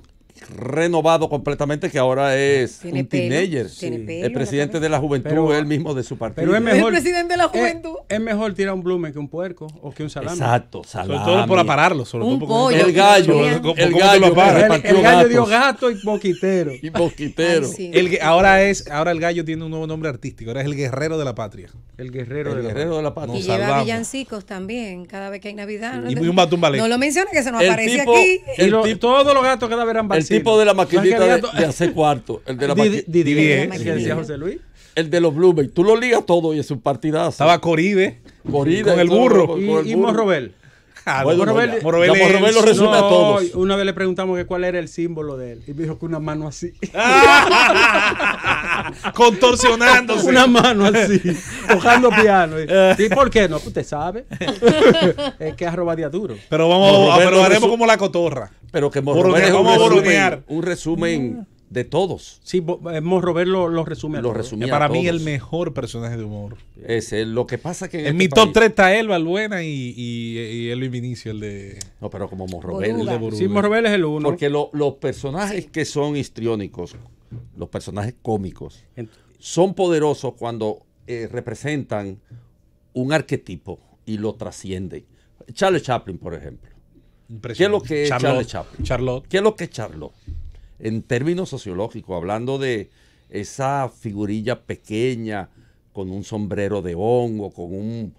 renovado completamente, que ahora es Tiene un pelo, teenager. tiene pelo El en la presidente cabeza. de la juventud, Pero- él mismo de su partido. Pero es mejor. El presidente de la juventud. Es mejor tirar un Blumen que un puerco o que un salami. Exacto, Sobre salami. todo por apararlo. Sobre Un todo porque pollo. El gallo, ¿Cómo el tú gallo lo que paras? repartió El gallo dio gatos gato y boquitero. y mosquitero. Ay, sí. ahora el gallo tiene un nuevo nombre artístico. Ahora es el guerrero de la patria. El guerrero El de la guerrero de la patria. Y Nos lleva salvamos. villancicos también, cada vez que hay Navidad. Y un batumbalé. No lo menciona, que se nos El aparece tipo- aquí. Y todos los gatos que daban eran El barcinos. tipo de la maquinita ¿Sabes de, qué gato? hacer cuarto. El de la Didier, Didier, el que decía José Luis. El de los Blumen. Tú lo ligas todo y es un partidazo. Estaba Coribe. Corrida con y el todo, burro. con el Y burro. Morrobel. Ah, Bueno, Morrobel- no, ya. Morrobel Ya Morrobel es- lo resume a todos. Una vez le preguntamos que cuál era el símbolo de él. Y me dijo que una mano así. Contorsionándose. Una mano así. Tocando piano. ¿Y por qué no? Usted sabe. Es que arrobaría duro. Pero Morrobel pero lo haremos resu- como la cotorra. Pero que Morrobel Boronear, es vamos a boronear. un resumen de todos. Sí, Morrobel lo resume a Lo todo. resumía Para a mí todos. el mejor personaje de humor. Ese, lo que pasa que En este mi país- top 3 está Elba Albuena y Elvin Vinicio, el de... No, pero como Morrobel. Boruga. el de Boruga. Sí, Morrobel es el uno. Porque los personajes que son histriónicos, los personajes cómicos, Ent- son poderosos cuando representan un arquetipo y lo trascienden. Charlie Chaplin, por ejemplo. ¿Qué es lo que es Charlie Chaplin? Charlotte. ¿Qué es lo que es Charlotte? En términos sociológicos, hablando de esa figurilla pequeña con un sombrero de hongo, con un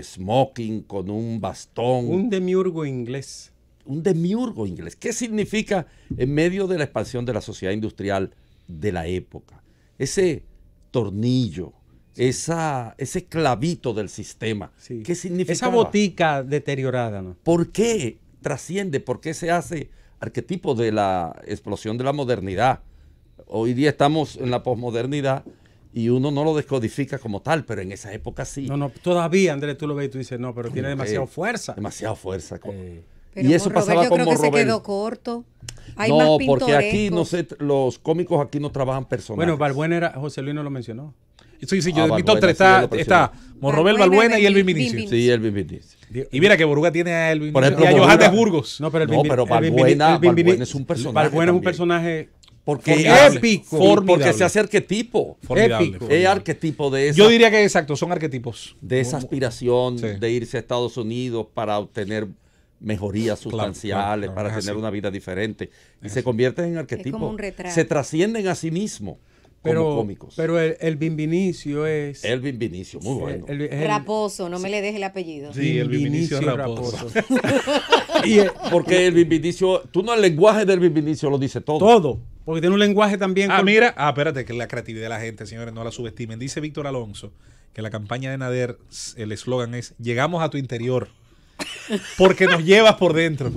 smoking, con un bastón, Un demiurgo inglés. un demiurgo inglés. ¿Qué significa en medio de la expansión de la sociedad industrial de la época? Ese tornillo, ese clavito del sistema. Sí. ¿Qué significa? Esa botica deteriorada, ¿no? ¿Por qué trasciende? ¿Por qué se hace arquetipo de la explosión de la modernidad? Hoy día estamos en la posmodernidad y uno no lo descodifica como tal, pero en esa época sí. No, todavía, Andrés, tú lo ves y tú dices, no, pero tiene demasiada fuerza. Demasiada fuerza. Pero y eso Morrobel pasaba yo con creo que se Morrobel. quedó corto. Hay más No, pintorescos. porque aquí no sé, los cómicos aquí no trabajan personajes. Bueno, Balbuena era, José Luis no lo mencionó. Sí, Ah, mi top 3 está Morrobel, Balbuena y Elvin Vinicius. Sí, Elvin Vinicius. Y mira que Boruga tiene a Elvin Por ejemplo, y a Boruga. Johannes Burgos. No, pero Balbuena es un personaje. Balbuena es un también. personaje Porque Formidable. épico. Formidable. Porque se hace arquetipo. Formidable. épico. Es arquetipo de esa, Yo diría que exacto, son arquetipos. de esa aspiración Sí. de irse a Estados Unidos para obtener mejorías sustanciales, claro, para es tener así. una vida diferente. Y se convierten en arquetipos. como un retrato. Se trascienden a sí mismos como cómicos. Pero el Vinicio es... Elvin Vinicius, muy bueno. Raposo, no me le deje el apellido. Sí, Elvin Vinicius Raposo. Y Porque Elvin Vinicius, tú no, el lenguaje de Elvin Vinicius lo dice todo. todo. Porque tiene un lenguaje también... Mira, espérate, que la creatividad de la gente, señores, no la subestimen. Dice Víctor Alonso que la campaña de Nader, el eslogan es: llegamos a tu interior, porque nos llevas por dentro.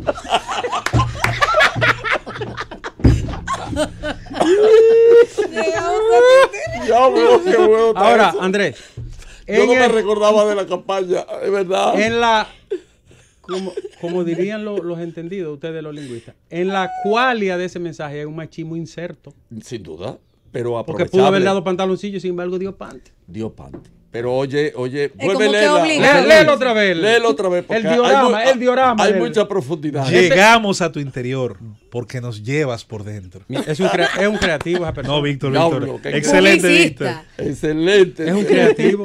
Diablo, qué bueno está Ahora, eso. Andrés, Yo no me el- recordaba de la campaña, es verdad. en la... Como dirían los entendidos, ustedes los lingüistas, en la cualia de ese mensaje hay un machismo inserto. Sin duda, pero Porque aprovechable. pudo haber dado pantaloncillo, sin embargo dio pante. Dios pante. Pero oye, como vuelve a que leerla. obliga. Léelo otra vez. Léelo otra vez. porque El diorama. Hay del- mucha profundidad. Llegamos a tu interior, porque nos llevas por dentro. Es un creativo esa persona. No, Víctor, Diablo, Víctor. qué Excelente, Víctor. Publicista. Excelente. Es un creativo.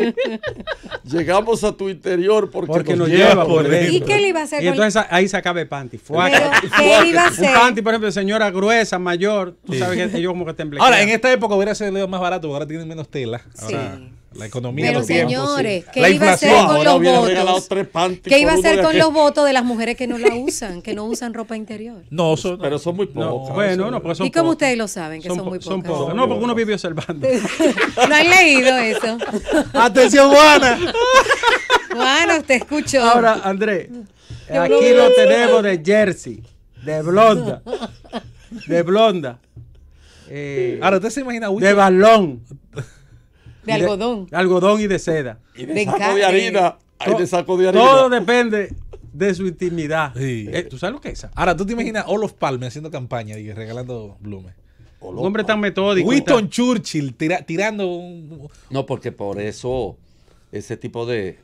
Llegamos a tu interior porque nos lleva por dentro. ¿Y qué le iba a hacer Y con- entonces ahí se acaba el panty. Fuaca. Pero, ¿qué iba a Un hacer? panty, por ejemplo, de señora gruesa, mayor. Tú sabes que ellos como que te emblequean. Ahora, en esta época hubiera sido más barato, porque ahora tienen menos tela. Ahora, Sí. la economía, Pero los tiempos, señores, sí. ¿qué La iba a hacer inflación. con Ahora los hubiera regalado votos? 3 panties ¿Qué iba a por uno hacer de con aquel. los votos de las mujeres que no la usan, que no usan ropa interior? No, eso Pero son muy No, pocas. bueno, no, porque son ¿Y cómo pocas. ustedes lo saben, que son muy Son pocas? pocas. No, porque uno vive observando. ¿No han leído eso? ¡Atención, Juana! Bueno, usted escuchó. Ahora, Andrés, aquí lo tenemos de jersey, de blonda, Ahora, ¿usted se imagina de balón, de algodón. de algodón y de seda. Y de de saco ca- de harina. Hay de saco de harina. Todo depende de su intimidad. Sí. ¿Tú sabes lo que es? Ahora, ¿tú te imaginas Olof Palme haciendo campaña y regalando blumes? Un hombre tan metódico. Winston Churchill tirando un... No, porque por eso ese tipo de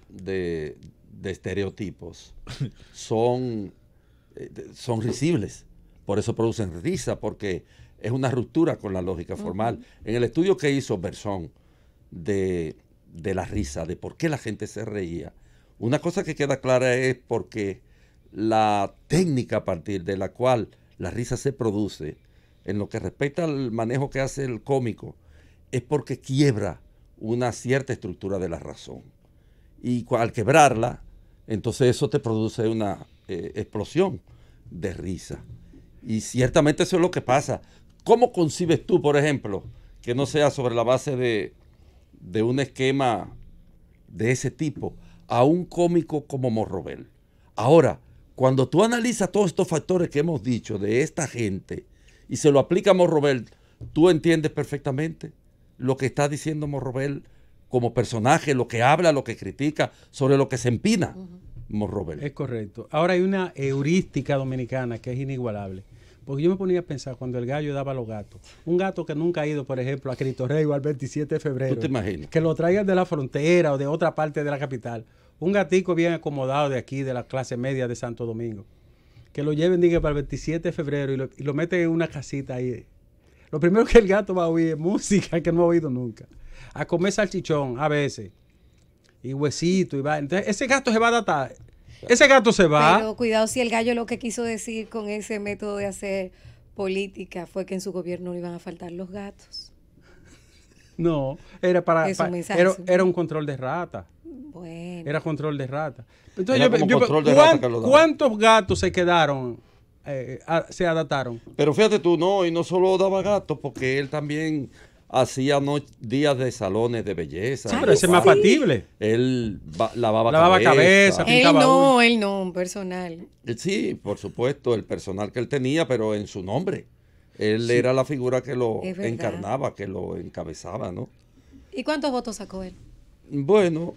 estereotipos son risibles. Por eso producen risa, porque es una ruptura con la lógica formal. En el estudio que hizo Bersón de la risa, de por qué la gente se reía, una cosa que queda clara es porque la técnica a partir de la cual la risa se produce, en lo que respecta al manejo que hace el cómico, es porque quiebra una cierta estructura de la razón. Y al quebrarla, entonces eso te produce una explosión de risa. Y ciertamente eso es lo que pasa. ¿Cómo concibes tú, por ejemplo, que no sea sobre la base de un esquema de ese tipo, a un cómico como Morrobel? Ahora, cuando tú analizas todos estos factores que hemos dicho de esta gente y se lo aplica a Morrobel, tú entiendes perfectamente lo que está diciendo Morrobel como personaje, lo que habla, lo que critica, sobre lo que se empina Morrobel. Es correcto. Ahora hay una heurística dominicana que es inigualable. Porque yo me ponía a pensar cuando el gallo daba a los gatos. Un gato que nunca ha ido, por ejemplo, a Cristo Rey o al 27 de febrero. ¿Tú te imaginas? Que lo traigan de la frontera o de otra parte de la capital. Un gatico bien acomodado de aquí, de la clase media de Santo Domingo. Que lo lleven, diga, para el 27 de febrero y lo meten en una casita ahí. Lo primero que el gato va a oír es música que no ha oído nunca. A comer salchichón a veces. Y huesito y va. Entonces, ese gato se va a adaptar. Ese gato se va. Pero cuidado si el gallo lo que quiso decir con ese método de hacer política fue que en su gobierno no iban a faltar los gatos. No, era para, Es un mensaje, era, sí. era un control de rata. Bueno. Era control de rata. Entonces, Era como control de rata que lo daban. ¿cuántos gatos se quedaron, se adaptaron? Pero fíjate tú, no, y no solo daba gatos, porque él también hacía días de salones de belleza. Sí, pero ese es más factible. Él lavaba cabeza, Él pintaba no, un personal. Sí, por supuesto, el personal que él tenía, pero en su nombre. Él era la figura que lo Es verdad. encarnaba, que lo encabezaba, ¿no? ¿Y cuántos votos sacó él? Bueno,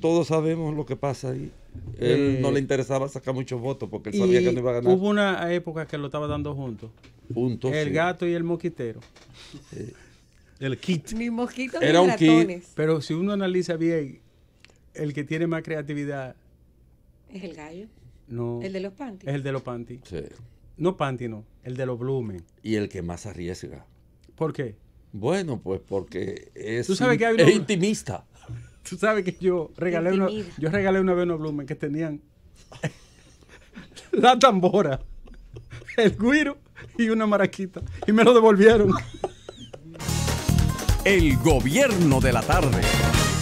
todos sabemos lo que pasa ahí. Él no le interesaba sacar muchos votos porque él sabía que no iba a ganar. Hubo una época que lo estaba dando juntos. Puntos. El sí. gato y el moquitero. El kit. Ni mosquitos Era ni un kit. ratones. Pero si uno analiza bien, el que tiene más creatividad, Es el gallo. no, El de los panties. es el de los panty. Sí. No panty, no, el de los Blumen. Y el que más arriesga. ¿Por qué? Bueno, pues porque es, Tú sabes que hay es uno- intimista. Tú sabes que yo regalé una vez unos Blumen que tenían la tambora, el guiro y una maraquita. Y me lo devolvieron. El gobierno de la tarde.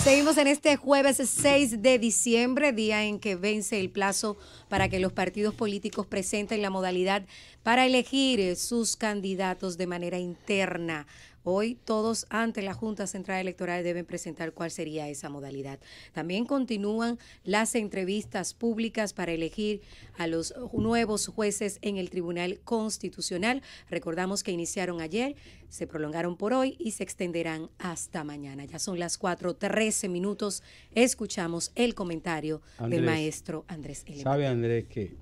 Seguimos en este jueves 6 de diciembre, día en que vence el plazo para que los partidos políticos presenten la modalidad para elegir sus candidatos de manera interna. Hoy todos ante la Junta Central Electoral deben presentar cuál sería esa modalidad. También continúan las entrevistas públicas para elegir a los nuevos jueces en el Tribunal Constitucional. Recordamos que iniciaron ayer, se prolongaron por hoy y se extenderán hasta mañana. Ya son las 4:13. Escuchamos el comentario del maestro Andrés L. ¿Sabe, Andrés, que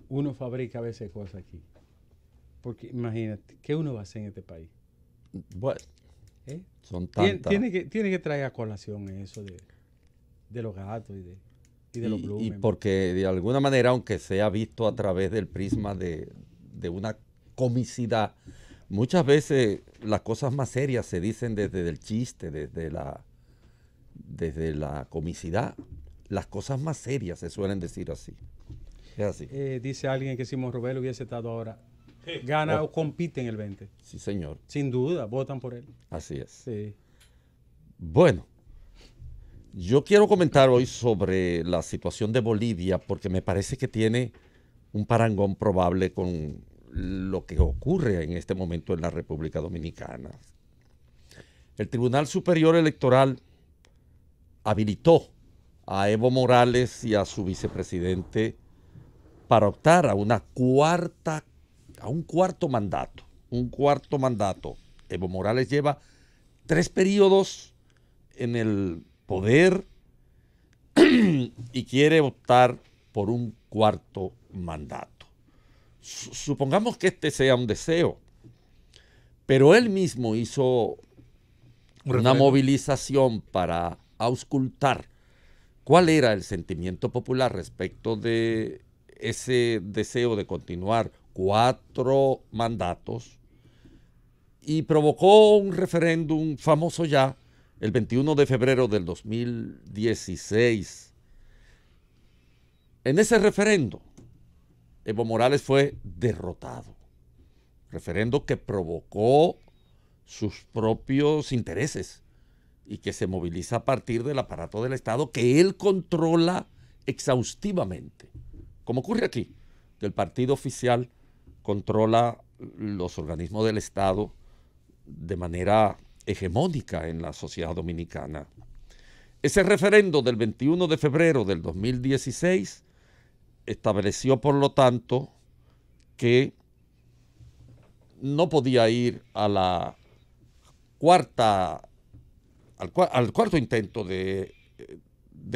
uno fabrica a veces cosas aquí? Porque imagínate, ¿qué uno va a hacer en este país? Bueno, ¿Eh? son tantas. Tiene que traer a colación eso de los gatos y de los Y Blumen. porque de alguna manera, aunque sea visto a través del prisma de una comicidad, muchas veces las cosas más serias se dicen desde el chiste, desde la comicidad. Las cosas más serias se suelen decir así. Es así. Dice alguien que si Morrobel hubiese estado ahora, gana o compite en el 20. Sí, señor. Sin duda, votan por él. Así es. Sí. Bueno, yo quiero comentar hoy sobre la situación de Bolivia porque me parece que tiene un parangón probable con lo que ocurre en este momento en la República Dominicana. El Tribunal Superior Electoral habilitó a Evo Morales y a su vicepresidente para optar a un cuarto mandato. Un cuarto mandato. Evo Morales lleva 3 periodos en el poder y quiere optar por un cuarto mandato. Supongamos que este sea un deseo, pero él mismo hizo una movilización para auscultar cuál era el sentimiento popular respecto de ese deseo de continuar 4 mandatos y provocó un referéndum famoso ya el 21 de febrero del 2016. En ese referendo, Evo Morales fue derrotado. Referendo que provocó sus propios intereses y que se moviliza a partir del aparato del Estado que él controla exhaustivamente. Como ocurre aquí, que el partido oficial controla los organismos del Estado de manera hegemónica en la sociedad dominicana. Ese referendo del 21 de febrero del 2016 estableció, por lo tanto, que no podía ir a la al cuarto intento de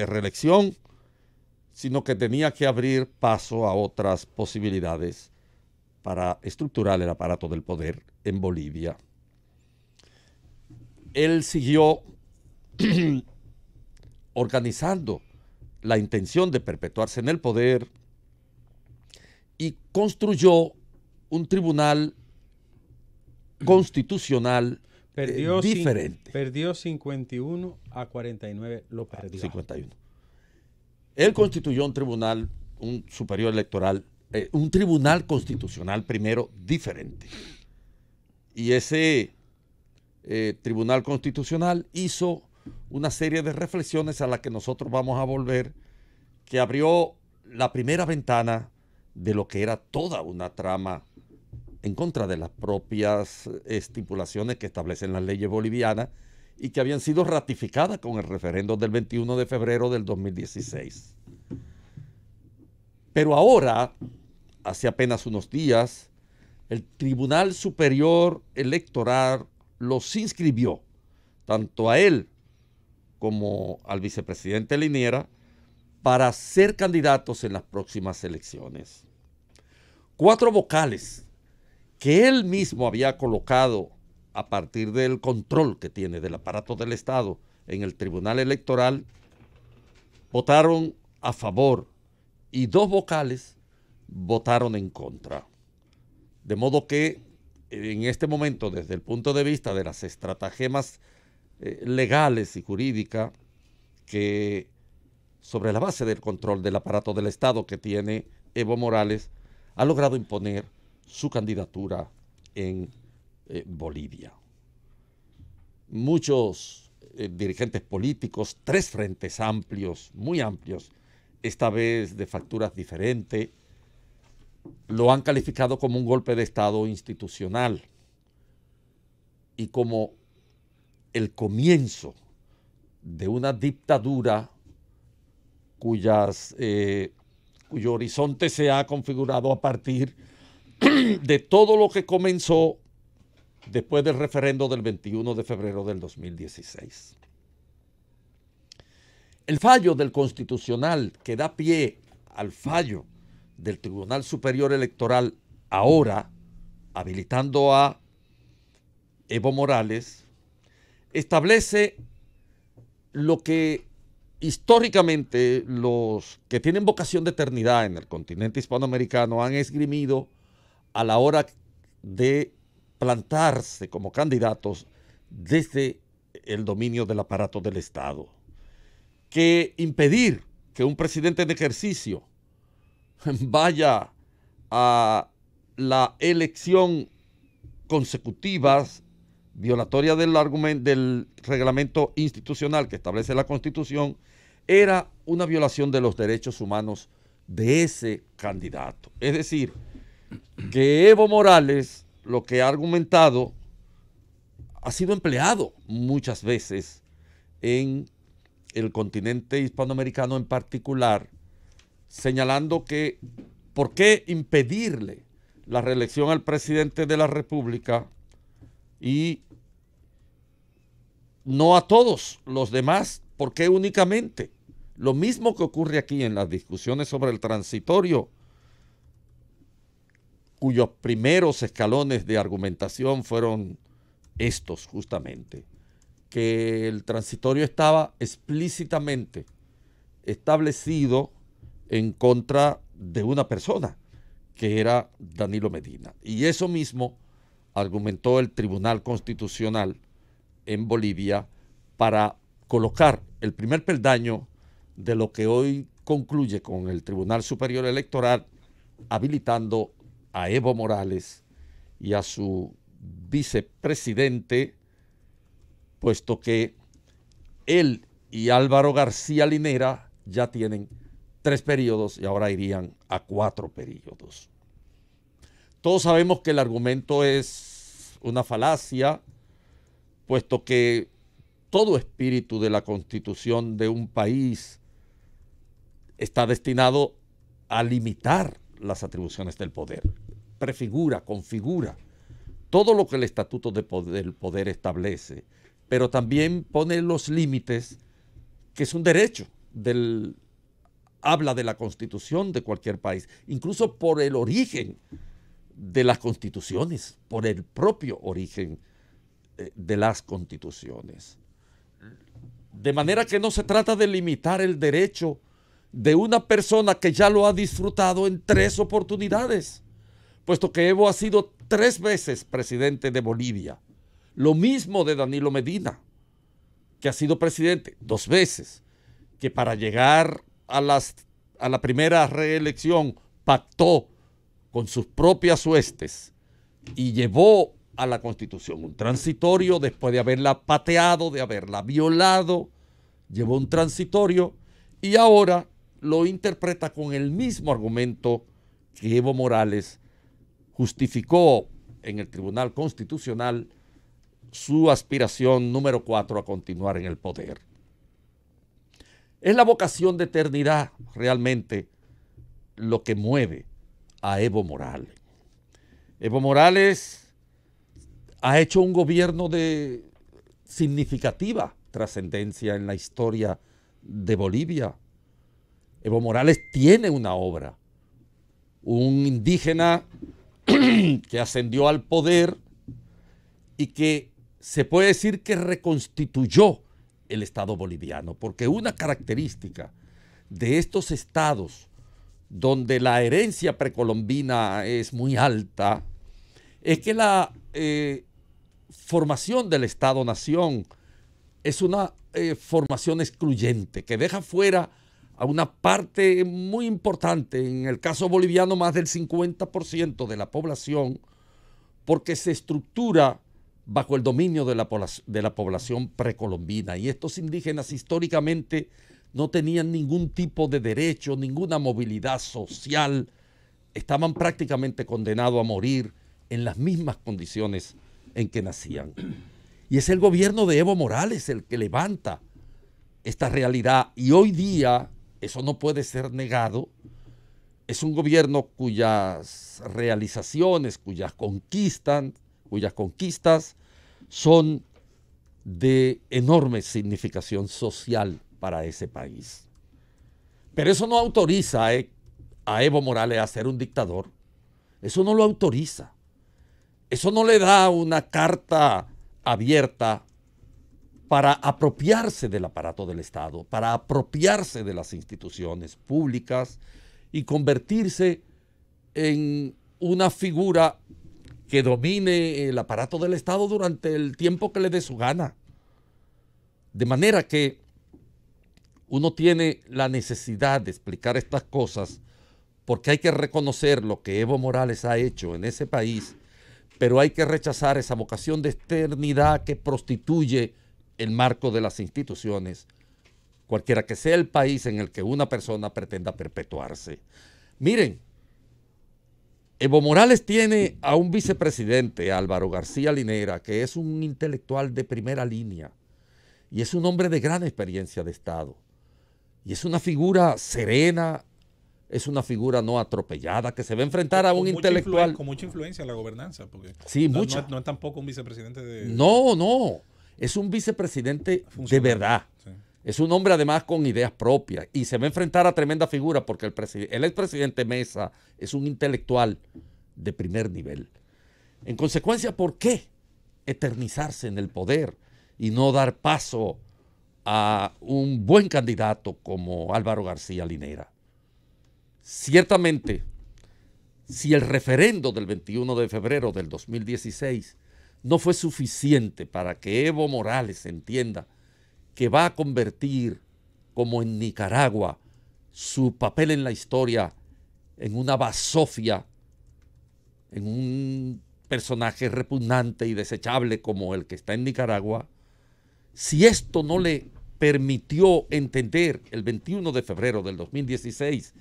reelección, sino que tenía que abrir paso a otras posibilidades para estructurar el aparato del poder en Bolivia. Él siguió organizando la intención de perpetuarse en el poder y construyó un tribunal constitucional diferente. Perdió 51-49, lo perdió. 51. Él constituyó un tribunal, un superior electoral, un tribunal constitucional primero diferente. Y ese tribunal constitucional hizo una serie de reflexiones a las que nosotros vamos a volver, que abrió la primera ventana de lo que era toda una trama en contra de las propias estipulaciones que establecen las leyes bolivianas y que habían sido ratificadas con el referendo del 21 de febrero del 2016. Pero ahora, hace apenas unos días, el Tribunal Superior Electoral los inscribió, tanto a él como al vicepresidente Liniera, para ser candidatos en las próximas elecciones. 4 vocales que él mismo había colocado a partir del control que tiene del aparato del Estado en el Tribunal Electoral, votaron a favor y 2 vocales votaron en contra. De modo que en este momento, desde el punto de vista de las estratagemas legales y jurídicas, que sobre la base del control del aparato del Estado que tiene Evo Morales, ha logrado imponer su candidatura en Bolivia. Muchos dirigentes políticos, 3 frentes amplios, muy amplios, esta vez de facturas diferentes, lo han calificado como un golpe de Estado institucional y como el comienzo de una dictadura cuyo horizonte se ha configurado a partir de todo lo que comenzó después del referendo del 21 de febrero del 2016. El fallo del Constitucional que da pie al fallo del Tribunal Superior Electoral ahora, habilitando a Evo Morales, establece lo que históricamente los que tienen vocación de eternidad en el continente hispanoamericano han esgrimido a la hora de plantarse como candidatos desde el dominio del aparato del Estado, que impedir que un presidente en ejercicio vaya a la elección consecutiva violatoria del reglamento institucional que establece la Constitución, era una violación de los derechos humanos de ese candidato. Es decir, que Evo Morales, lo que ha argumentado, ha sido empleado muchas veces en el continente hispanoamericano en particular, señalando que ¿por qué impedirle la reelección al presidente de la República y no a todos los demás? ¿Por qué únicamente? Lo mismo que ocurre aquí en las discusiones sobre el transitorio, cuyos primeros escalones de argumentación fueron estos justamente, que el transitorio estaba explícitamente establecido en contra de una persona, que era Danilo Medina. Y eso mismo argumentó el Tribunal Constitucional en Bolivia para colocar el primer peldaño de lo que hoy concluye con el Tribunal Superior Electoral, habilitando a Evo Morales y a su vicepresidente, puesto que él y Álvaro García Linera ya tienen 3 periodos y ahora irían a 4 periodos. Todos sabemos que el argumento es una falacia, puesto que todo espíritu de la constitución de un país está destinado a limitar las atribuciones del poder. Prefigura, configura todo lo que el Estatuto del Poder establece, pero también pone los límites, que es un derecho habla de la constitución de cualquier país, incluso por el origen de las constituciones, por el propio origen de las constituciones. De manera que no se trata de limitar el derecho de una persona que ya lo ha disfrutado en 3 oportunidades, puesto que Evo ha sido 3 veces presidente de Bolivia. Lo mismo de Danilo Medina, que ha sido presidente 2 veces, que para llegar a la primera reelección pactó con sus propias huestes y llevó a la Constitución un transitorio después de haberla pateado, de haberla violado, llevó un transitorio y ahora lo interpreta con el mismo argumento que Evo Morales justificó en el Tribunal Constitucional su aspiración número 4 a continuar en el poder. Es la vocación de eternidad realmente lo que mueve a Evo Morales. Evo Morales ha hecho un gobierno de significativa trascendencia en la historia de Bolivia. Evo Morales tiene una obra, un indígena que ascendió al poder y que se puede decir que reconstituyó el Estado boliviano, porque una característica de estos estados donde la herencia precolombina es muy alta, es que la formación del Estado-Nación es una formación excluyente, que deja fuera a una parte muy importante, en el caso boliviano más del 50% de la población, porque se estructura bajo el dominio de la población precolombina. Y estos indígenas históricamente no tenían ningún tipo de derecho, ninguna movilidad social, estaban prácticamente condenados a morir en las mismas condiciones en que nacían. Y es el gobierno de Evo Morales el que levanta esta realidad. Y hoy día, eso no puede ser negado, es un gobierno cuyas realizaciones, cuyas conquistas son de enorme significación social para ese país. Pero eso no autoriza a Evo Morales a ser un dictador. Eso no lo autoriza. Eso no le da una carta abierta para apropiarse del aparato del Estado, para apropiarse de las instituciones públicas y convertirse en una figura que domine el aparato del Estado durante el tiempo que le dé su gana. De manera que uno tiene la necesidad de explicar estas cosas porque hay que reconocer lo que Evo Morales ha hecho en ese país, pero hay que rechazar esa vocación de eternidad que prostituye el marco de las instituciones, cualquiera que sea el país en el que una persona pretenda perpetuarse. Miren, Evo Morales tiene a un vicepresidente, Álvaro García Linera, que es un intelectual de primera línea y es un hombre de gran experiencia de Estado. Y es una figura serena, es una figura no atropellada, que se va a enfrentar a un intelectual. Con mucha influencia en la gobernanza, porque sí, no, mucha. No es tampoco un vicepresidente de... No, es un vicepresidente de verdad. Sí. Es un hombre además con ideas propias y se va a enfrentar a tremenda figura porque el expresidente Mesa es un intelectual de primer nivel. En consecuencia, ¿por qué eternizarse en el poder y no dar paso a un buen candidato como Álvaro García Linera? Ciertamente, si el referendo del 21 de febrero del 2016 no fue suficiente para que Evo Morales entienda que va a convertir, como en Nicaragua, su papel en la historia en una basofia, en un personaje repugnante y desechable como el que está en Nicaragua, si esto no le permitió entender el 21 de febrero del 2016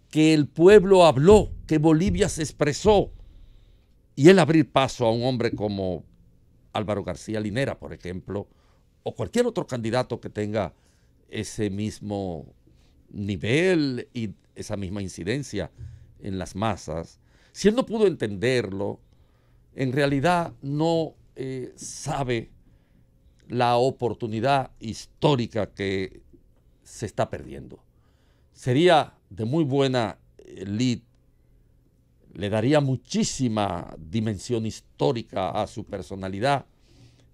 que el pueblo habló, que Bolivia se expresó, y él abrir paso a un hombre como Álvaro García Linera, por ejemplo, o cualquier otro candidato que tenga ese mismo nivel y esa misma incidencia en las masas, si él no pudo entenderlo, en realidad no sabe la oportunidad histórica que se está perdiendo. Sería de muy buena lid, le daría muchísima dimensión histórica a su personalidad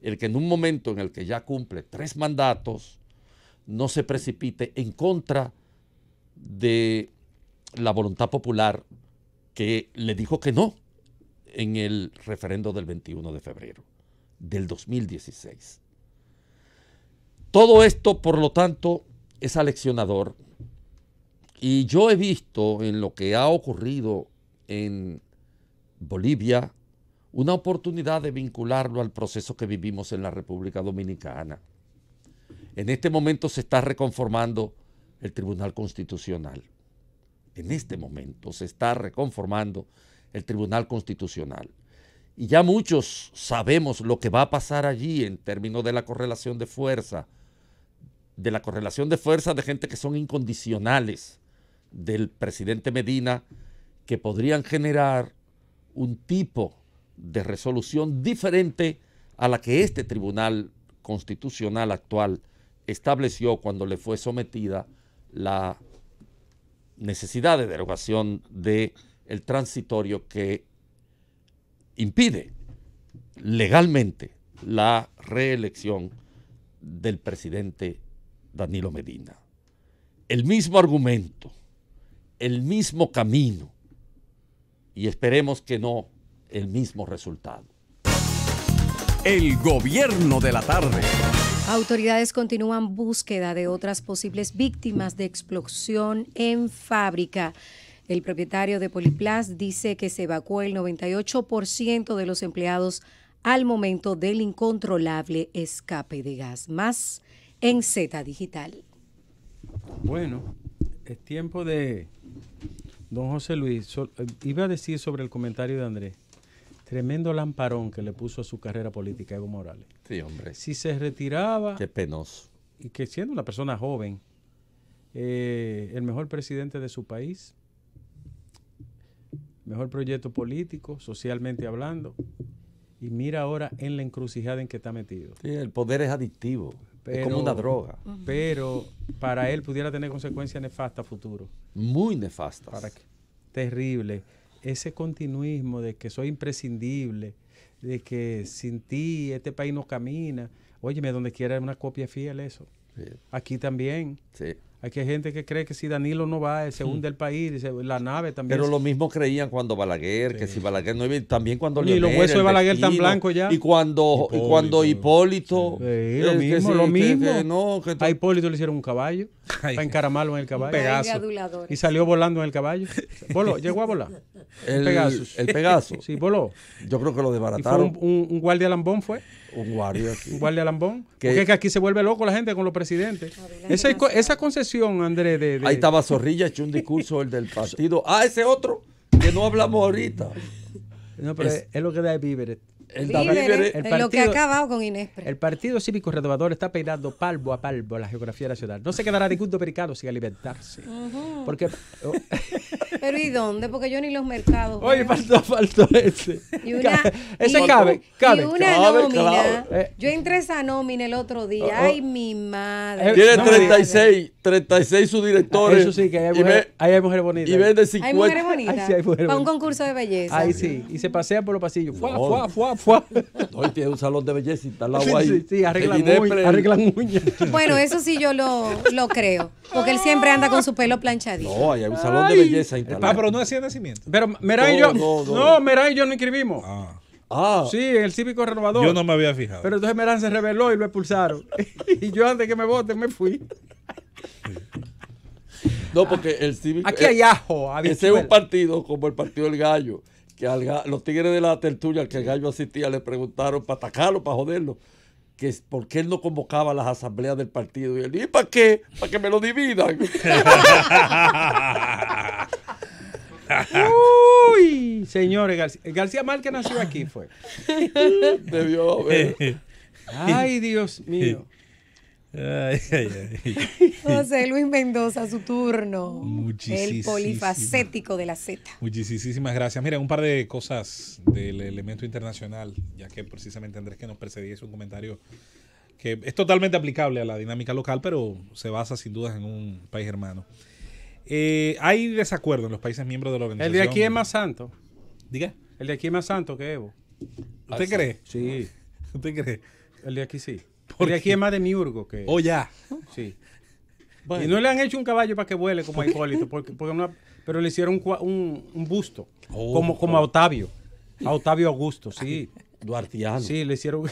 el que en un momento en el que ya cumple 3 mandatos no se precipite en contra de la voluntad popular que le dijo que no en el referendo del 21 de febrero del 2016. Todo esto, por lo tanto, es aleccionador. Y yo he visto en lo que ha ocurrido en Bolivia una oportunidad de vincularlo al proceso que vivimos en la República Dominicana. En este momento se está reconformando el Tribunal Constitucional. En este momento se está reconformando el Tribunal Constitucional. Y ya muchos sabemos lo que va a pasar allí en términos de la correlación de fuerza, de gente que son incondicionales del presidente Medina, que podrían generar un tipo de resolución diferente a la que este Tribunal Constitucional actual estableció cuando le fue sometida la necesidad de derogación del transitorio que impide legalmente la reelección del presidente Danilo Medina. El mismo argumento, el mismo camino y esperemos que no el mismo resultado. El gobierno de la tarde. Autoridades continúan búsqueda de otras posibles víctimas de explosión en fábrica. El propietario de Poliplas dice que se evacuó el 98% de los empleados al momento del incontrolable escape de gas. Más en Z Digital. Bueno, es tiempo de don José Luis. Iba a decir sobre el comentario de Andrés. Tremendo lamparón que le puso a su carrera política Evo Morales. Sí, hombre. Si se retiraba... Qué penoso. Y que siendo una persona joven, el mejor presidente de su país, mejor proyecto político, socialmente hablando, y mira ahora en la encrucijada en que está metido. Sí, el poder es adictivo, es como una droga. Pero para él pudiera tener consecuencias nefastas a futuro. Muy nefastas. ¿Para qué? Terrible. Ese continuismo de que soy imprescindible, de que sin ti este país no camina. Óyeme, donde quiera es una copia fiel eso. Sí. Aquí también. Sí. Aquí hay gente que cree que si Danilo no va, se hunde el país, la nave también. Pero lo mismo creían cuando Balaguer, que si Balaguer no iba, también cuando y los huesos de Balaguer tan blancos ya. Y cuando Hipólito. Sí, lo mismo, lo mismo. A Hipólito le hicieron un caballo, para encaramarlo en el caballo. Pegaso. Y salió volando en el caballo. Voló, llegó a volar. El Pegaso. Sí, voló. Yo creo que lo Y desbarataron. fue un guardia lambón, fue. Un guardia. Sí. Un guardia lambón. Porque es que aquí se vuelve loco la gente con los presidentes. Esa concesión, Andrés, de... Ahí estaba Zorrilla, echó un discurso, el del partido. Ese otro, que no hablamos ahorita. No, pero es lo que da el víveres. El lo que ha acabado con Inespre. El Partido Cívico Renovador está peinando palmo a palmo la geografía nacional. No se quedará ningún dominicano sin alimentarse. Porque... Pero ¿y dónde? Porque yo ni los mercados. Oye, faltó ese. Ese cabe. Y una nómina. Yo entré a esa nómina el otro día. Ay, mi madre. Tiene 36 subdirectores. Eso sí, que ahí hay mujeres bonitas. Y vende 50. Hay mujeres bonitas. Sí, hay mujeres para un concurso de belleza. Ahí sí. Y se pasean por los pasillos. Fuá. No, y tiene un salón de belleza y está al lado ahí. Sí, arreglan uñas. Bueno, eso sí yo lo creo. Porque él siempre anda con su pelo planchadito. No, ahí hay un salón de belleza instalado. Pero no hacía nacimiento. Pero Meray y yo... No, Meray y yo no inscribimos. Sí, en el Cívico Renovador. Yo no me había fijado. Pero entonces Meray se rebeló y lo expulsaron. Y yo antes que me voten me fui. No, porque el Cívico... Aquí hay ajo. Ese es un partido como el Partido del Gallo. Que los tigres de la tertulia al que el Gallo asistía le preguntaron para atacarlo, para joderlo, que por qué él no convocaba a las asambleas del partido. Y él dijo, ¿y para qué? Para que me lo dividan. Uy, señores, García Márquez nació aquí, fue. Debió haber. Ay, Dios mío. José Luis Mendoza, su turno. El polifacético de la Z. Muchísimas gracias. Mira, un par de cosas del elemento internacional, ya que precisamente Andrés que nos precedía hizo un comentario que es totalmente aplicable a la dinámica local, pero se basa sin dudas en un país hermano. Hay desacuerdo en los países miembros de la organización. El de aquí es más santo. ¿Diga? El de aquí es más santo que Evo. ¿Usted cree? Sí. ¿Usted cree? El de aquí sí. El de aquí es más de miurgo que... Oh, ya. Sí. Bueno. Y no le han hecho un caballo para que vuele como a Hipólito, pero le hicieron un busto, como a Octavio. A Octavio Augusto, sí. Duartiano. Sí, le hicieron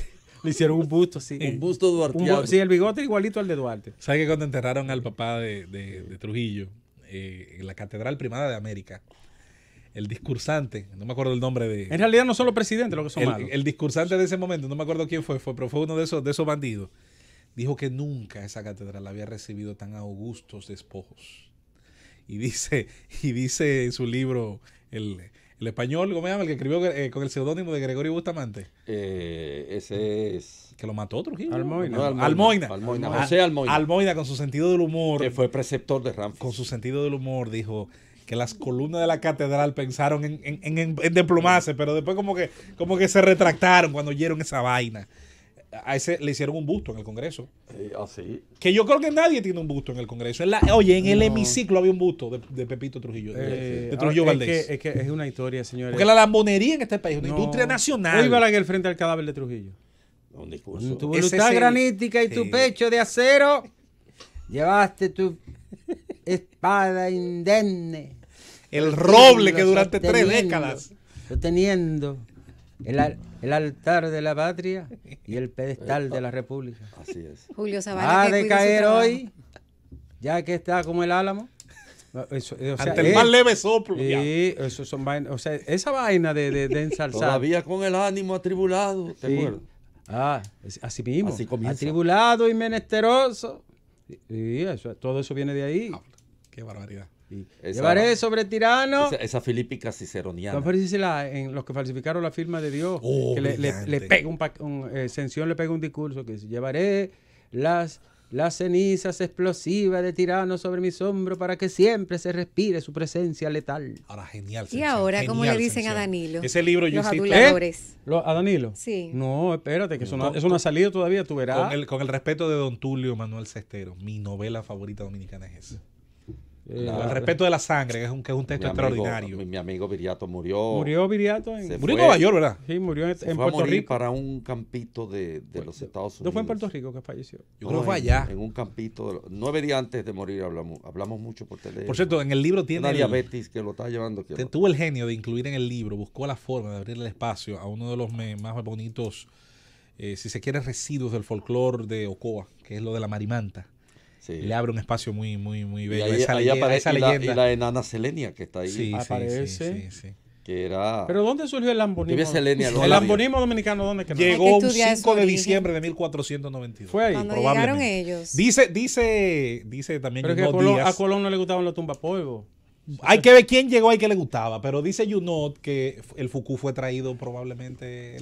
un busto, sí. Un busto duartiano. Sí, el bigote igualito al de Duarte. ¿Sabes que cuando enterraron al papá de Trujillo en la Catedral Primada de América, el discursante, no me acuerdo el nombre de... En realidad no son los presidentes los que son malos. El discursante de ese momento, no me acuerdo quién pero fue uno de esos bandidos, dijo que nunca esa catedral había recibido tan augustos despojos. Y dice en su libro, el español, ¿cómo se llama? El que escribió con el seudónimo de Gregorio Bustamante. Ese es... Que lo mató Trujillo. Almoina. José Almoina. Almoina, con su sentido del humor. Que fue preceptor de Ramfis. Con su sentido del humor, dijo que las columnas de la catedral pensaron en desplomarse, pero después como que se retractaron cuando oyeron esa vaina. A ese le hicieron un busto en el Congreso. Así. Que yo creo que nadie tiene un busto en el Congreso. Oye, en el hemiciclo había un busto de Pepito Trujillo, de Trujillo Valdés. Es que es una historia, señores. Porque la lambonería en este país es una No. industria nacional. Hoy Balaguer frente al cadáver de Trujillo. Un discurso. Tu Ese voluntad es el- granítica y tu pecho de acero, llevaste tu espada indemne. El roble que Lo durante 3 sosteniendo, décadas. Sosteniendo el altar de la patria y el pedestal de la república. Así es. Julio Zavala. Ha que de cuide su caer trabajo. hoy, ya que está como el álamo. Eso, o sea, Ante el más leve soplo. ya. Sí, eso son vainas. O sea, esa vaina de ensalzar. Todavía con el ánimo atribulado, ¿te Sí. acuerdas? Así mismo. Así comienza. Atribulado y menesteroso. Sí, todo eso viene de ahí. Qué barbaridad. Y Esa- llevaré sobre tirano. Esa filípica ciceroniana. ¿Cómo dice en los que falsificaron la firma de Dios? Oh, que le brillante. pega Sención le pega un discurso que dice: llevaré las cenizas explosivas de tirano sobre mis hombros para que siempre se respire su presencia letal. Ahora, genial. Y Sención, ahora, ¿cómo genial le dicen a Sención. Danilo? Ese libro yo Los insisto. aduladores. ¿A Danilo? Sí. No, espérate, que eso no ha salido todavía, tú verás. Con el respeto de Don Tulio Manuel Cestero, mi novela favorita dominicana es esa. El respeto de la sangre, que es un texto extraordinario. Mi amigo Viriato murió. Murió Viriato Se Murió en fue. Nueva York, ¿verdad? Sí, murió en Se fue a Puerto morir Rico. para un campito de los Estados Unidos. No fue en Puerto Rico que falleció. Yo creo que No, fue en- allá. En un campito. 9 días antes de morir hablamos mucho por teléfono. Por cierto, en el libro tiene Una diabetes que lo está llevando. tuvo el genio de incluir en el libro, buscó la forma de abrirle espacio a uno de los más bonitos, si se quiere, residuos del folclore de Ocoa, que es lo de la marimanta. Sí. Y le abre un espacio muy, muy, muy Y bello. ahí, a ahí aparece esa y leyenda. la enana Selenia que está ahí. Sí, Aparece. sí. Que era. Pero ¿dónde surgió el lambonismo? Vive Selenia, El Lola. lambonismo dominicano, ¿dónde que no? Hay Llegó que un estudiar 5 su de origen. diciembre de 1492. Fue ahí. Cuando probablemente. llegaron ellos. Dice también Pero es que Junot a Díaz. Colón no le gustaban los tumbapolvos. Hay que ver quién llegó ahí que le gustaba, pero dice Junot que el Fucú fue traído probablemente,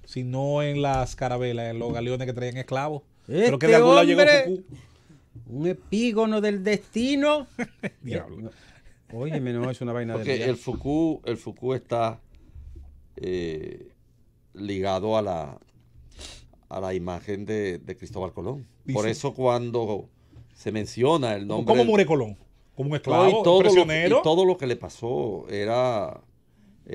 si no en las carabelas, en los galeones que traían esclavos. Pero que de algún lado llegó hombre- Fucú. Un epígono del destino. Diablo. Óyeme, no, es una vaina de Porque el Fucú está ligado a la imagen de Cristóbal Colón. Por Dice. eso cuando se menciona el nombre. ¿Cómo muere Colón? Como un No, esclavo, y todo prisionero. y todo lo que le pasó era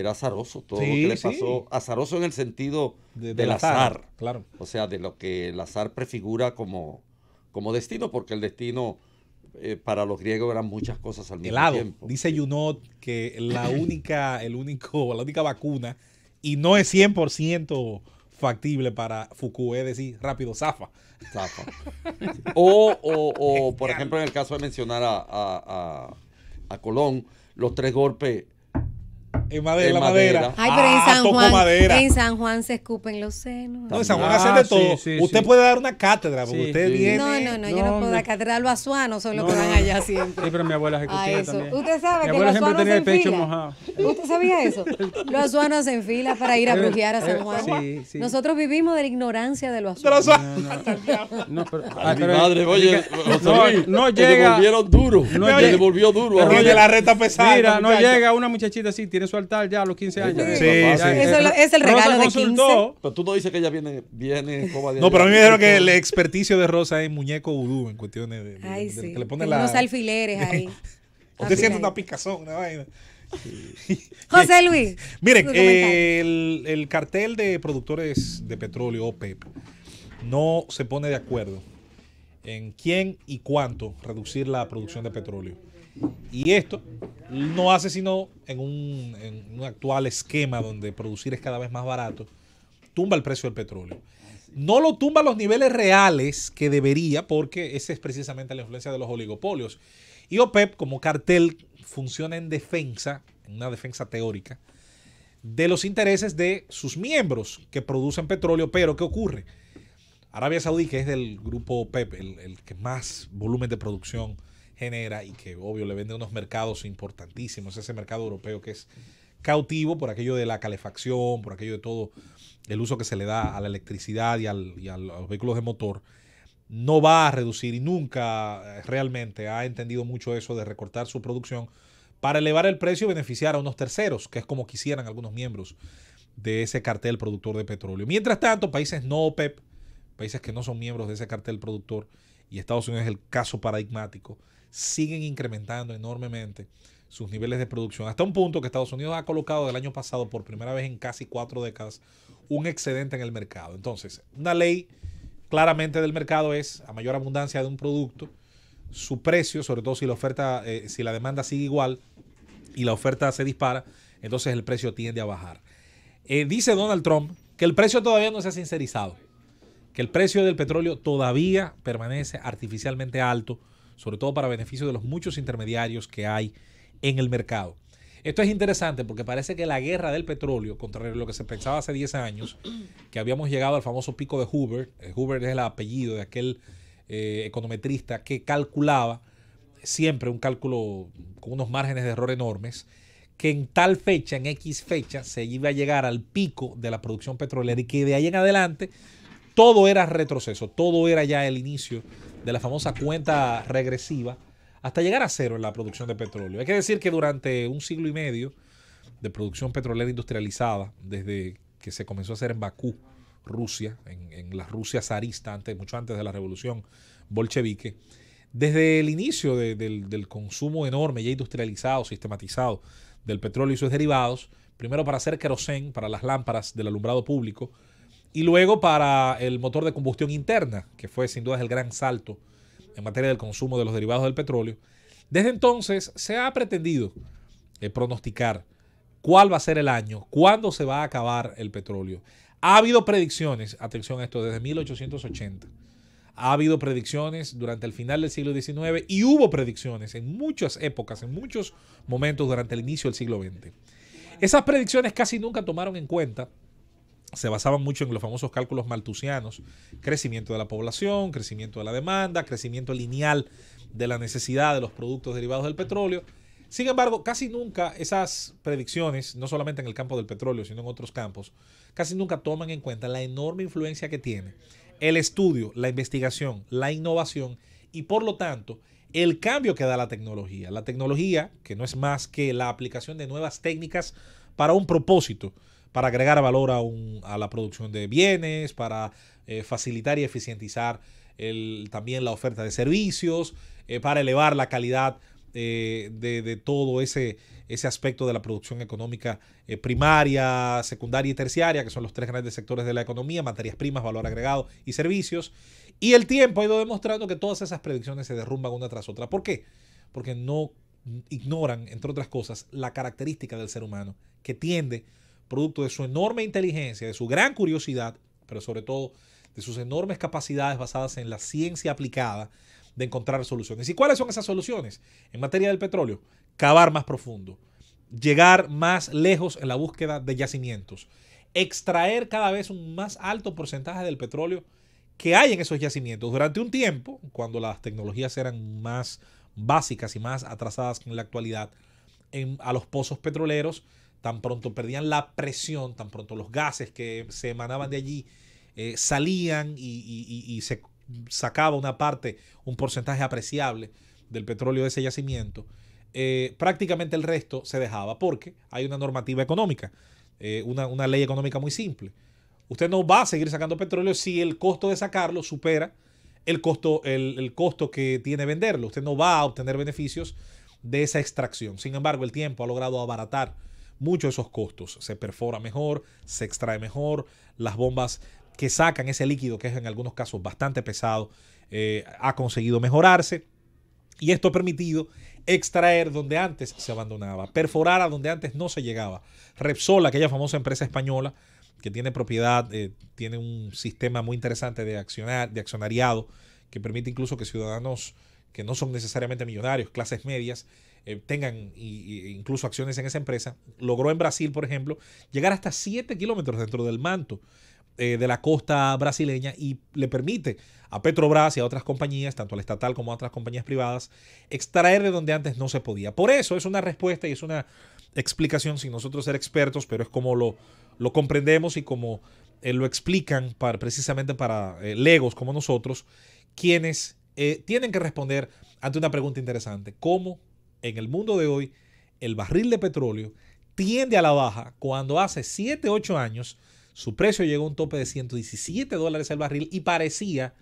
azaroso. Todo Sí, lo que le sí. pasó. Azaroso en el sentido Del del azar. Claro. O sea, de lo que el azar prefigura como destino, porque el destino para los griegos eran muchas cosas al mismo Helado. tiempo. Dice Junot que la única vacuna, y no es 100% factible para Fucú, es decir, rápido, zafa. Zafa. O, por ejemplo, en el caso de mencionar a Colón, los 3 golpes. En madera, En la madera. madera. Ay, pero Tocó madera. En San Juan se escupen los senos. No, en San Juan Ah, hacen de todo. sí, Usted sí. puede dar una cátedra, porque Sí, usted sí. viene. No, yo no puedo hombre. dar cátedra. Los azuanos son los No, que van no. allá siempre. Sí, pero mi abuela A ejecutía eso. también. Usted sabe Mi que abuela los siempre azuanos tenía se el pecho enfilan. mojado. ¿Usted sabía eso? Los azuanos se enfilan para ir a brujear a San Juan. Sí, sí. Nosotros vivimos de la ignorancia de los De los azuanos. No, pero, Ay, mi pero- madre, oye, no te llega. devolvieron duro. No te llega. devolvió duro. Pero ahora. Tiene la reta pesada. Mira, esta no muchacha. llega una muchachita así, tiene su altar ya a los 15 años. Sí, Ya, sí. Eso es el regalo Rosa de consultó. Pero tú no dices que ella viene escoba de No, allá. pero a mí me dijeron que el experticio de Rosa es muñeco vudú en cuestiones de Ay, de- sí. que le ponen Tiene la. unos alfileres ahí. Usted siente Alfileres. una picazón, una vaina. José Luis. Miren, tu comentario. el cartel de productores de petróleo, OPEP, no se pone de acuerdo en quién y cuánto reducir la producción de petróleo. Y esto no hace sino en un actual esquema donde producir es cada vez más barato, tumba el precio del petróleo. No lo tumba a los niveles reales que debería, porque esa es precisamente la influencia de los oligopolios. Y OPEP, como cartel, funciona en defensa, en una defensa teórica, de los intereses de sus miembros que producen petróleo. Pero, ¿qué ocurre? Arabia Saudí, que es del grupo OPEP, el que más volumen de producción genera y que, obvio, le vende unos mercados importantísimos, ese mercado europeo que es cautivo por aquello de la calefacción, por aquello de todo el uso que se le da a la electricidad y a los vehículos de motor, no va a reducir y nunca realmente ha entendido mucho eso de recortar su producción para elevar el precio y beneficiar a unos terceros, que es como quisieran algunos miembros de ese cartel productor de petróleo. Mientras tanto, países no OPEP, países que no son miembros de ese cartel productor, y Estados Unidos es el caso paradigmático, siguen incrementando enormemente sus niveles de producción, hasta un punto que Estados Unidos ha colocado del año pasado, por primera vez en casi 4 décadas, un excedente en el mercado. Entonces, una ley claramente del mercado es, a mayor abundancia de un producto, su precio, sobre todo si la oferta, si la demanda sigue igual y la oferta se dispara, entonces el precio tiende a bajar. Dice Donald Trump que el precio todavía no se ha sincerizado, que el precio del petróleo todavía permanece artificialmente alto, sobre todo para beneficio de los muchos intermediarios que hay en el mercado. Esto es interesante porque parece que la guerra del petróleo, contrario a lo que se pensaba hace 10 años, que habíamos llegado al famoso pico de Hoover. Hoover es el apellido de aquel econometrista que calculaba, siempre un cálculo con unos márgenes de error enormes, que en tal fecha, en X fecha, se iba a llegar al pico de la producción petrolera y que de ahí en adelante todo era retroceso, todo era ya el inicio de la famosa cuenta regresiva hasta llegar a cero en la producción de petróleo. Hay que decir que durante un siglo y medio de producción petrolera industrializada, desde que se comenzó a hacer en Bakú, Rusia, en la Rusia zarista, mucho antes de la revolución bolchevique, desde el inicio del consumo enorme ya industrializado, sistematizado del petróleo y sus derivados, primero para hacer querosén para las lámparas del alumbrado público y luego para el motor de combustión interna, que fue sin duda el gran salto en materia del consumo de los derivados del petróleo. Desde entonces se ha pretendido pronosticar cuál va a ser el año, cuándo se va a acabar el petróleo. Ha habido predicciones, atención a esto, desde 1880. Ha habido predicciones durante el final del siglo XIX y hubo predicciones en muchas épocas, en muchos momentos durante el inicio del siglo XX. Esas predicciones casi nunca tomaron en cuenta, se basaban mucho en los famosos cálculos malthusianos, crecimiento de la población, crecimiento de la demanda, crecimiento lineal de la necesidad de los productos derivados del petróleo. Sin embargo, casi nunca esas predicciones, no solamente en el campo del petróleo, sino en otros campos, casi nunca toman en cuenta la enorme influencia que tiene el estudio, la investigación, la innovación y por lo tanto el cambio que da la tecnología. La tecnología, que no es más que la aplicación de nuevas técnicas para un propósito, para agregar valor a la producción de bienes, para facilitar y eficientizar también la oferta de servicios, para elevar la calidad de todo ese aspecto de la producción económica primaria, secundaria y terciaria, que son los 3 grandes sectores de la economía: materias primas, valor agregado y servicios. Y el tiempo ha ido demostrando que todas esas predicciones se derrumban una tras otra. ¿Por qué? Porque no ignoran, entre otras cosas, la característica del ser humano, que tiende, producto de su enorme inteligencia, de su gran curiosidad, pero sobre todo de sus enormes capacidades basadas en la ciencia aplicada, de encontrar soluciones. ¿Y cuáles son esas soluciones? En materia del petróleo, cavar más profundo, llegar más lejos en la búsqueda de yacimientos, extraer cada vez un más alto porcentaje del petróleo que hay en esos yacimientos. Durante un tiempo, cuando las tecnologías eran más básicas y más atrasadas que en la actualidad, a los pozos petroleros, tan pronto perdían la presión, tan pronto los gases que se emanaban de allí salían y se sacaba una parte, un porcentaje apreciable del petróleo de ese yacimiento, prácticamente el resto se dejaba porque hay una normativa económica, una ley económica muy simple. Usted no va a seguir sacando petróleo si el costo de sacarlo supera el costo que tiene venderlo. Usted no va a obtener beneficios de esa extracción. Sin embargo, el tiempo ha logrado abaratar mucho esos costos. Se perfora mejor, se extrae mejor, las bombas que sacan ese líquido, que es en algunos casos bastante pesado, ha conseguido mejorarse, y esto ha permitido extraer donde antes se abandonaba, perforar a donde antes no se llegaba. Repsol, aquella famosa empresa española que tiene propiedad, tiene un sistema muy interesante de accionariado que permite incluso que ciudadanos que no son necesariamente millonarios, clases medias, tengan incluso acciones en esa empresa. Logró en Brasil, por ejemplo, llegar hasta 7 kilómetros dentro del manto de la costa brasileña, y le permite a Petrobras y a otras compañías, tanto a la estatal como a otras compañías privadas, extraer de donde antes no se podía. Por eso es una respuesta y es una explicación, sin nosotros ser expertos, pero es como lo comprendemos y como lo explican precisamente para legos como nosotros, quienes tienen que responder ante una pregunta interesante: ¿cómo en el mundo de hoy el barril de petróleo tiende a la baja cuando hace 7, 8 años Su precio llegó a un tope de $117 el barril y parecía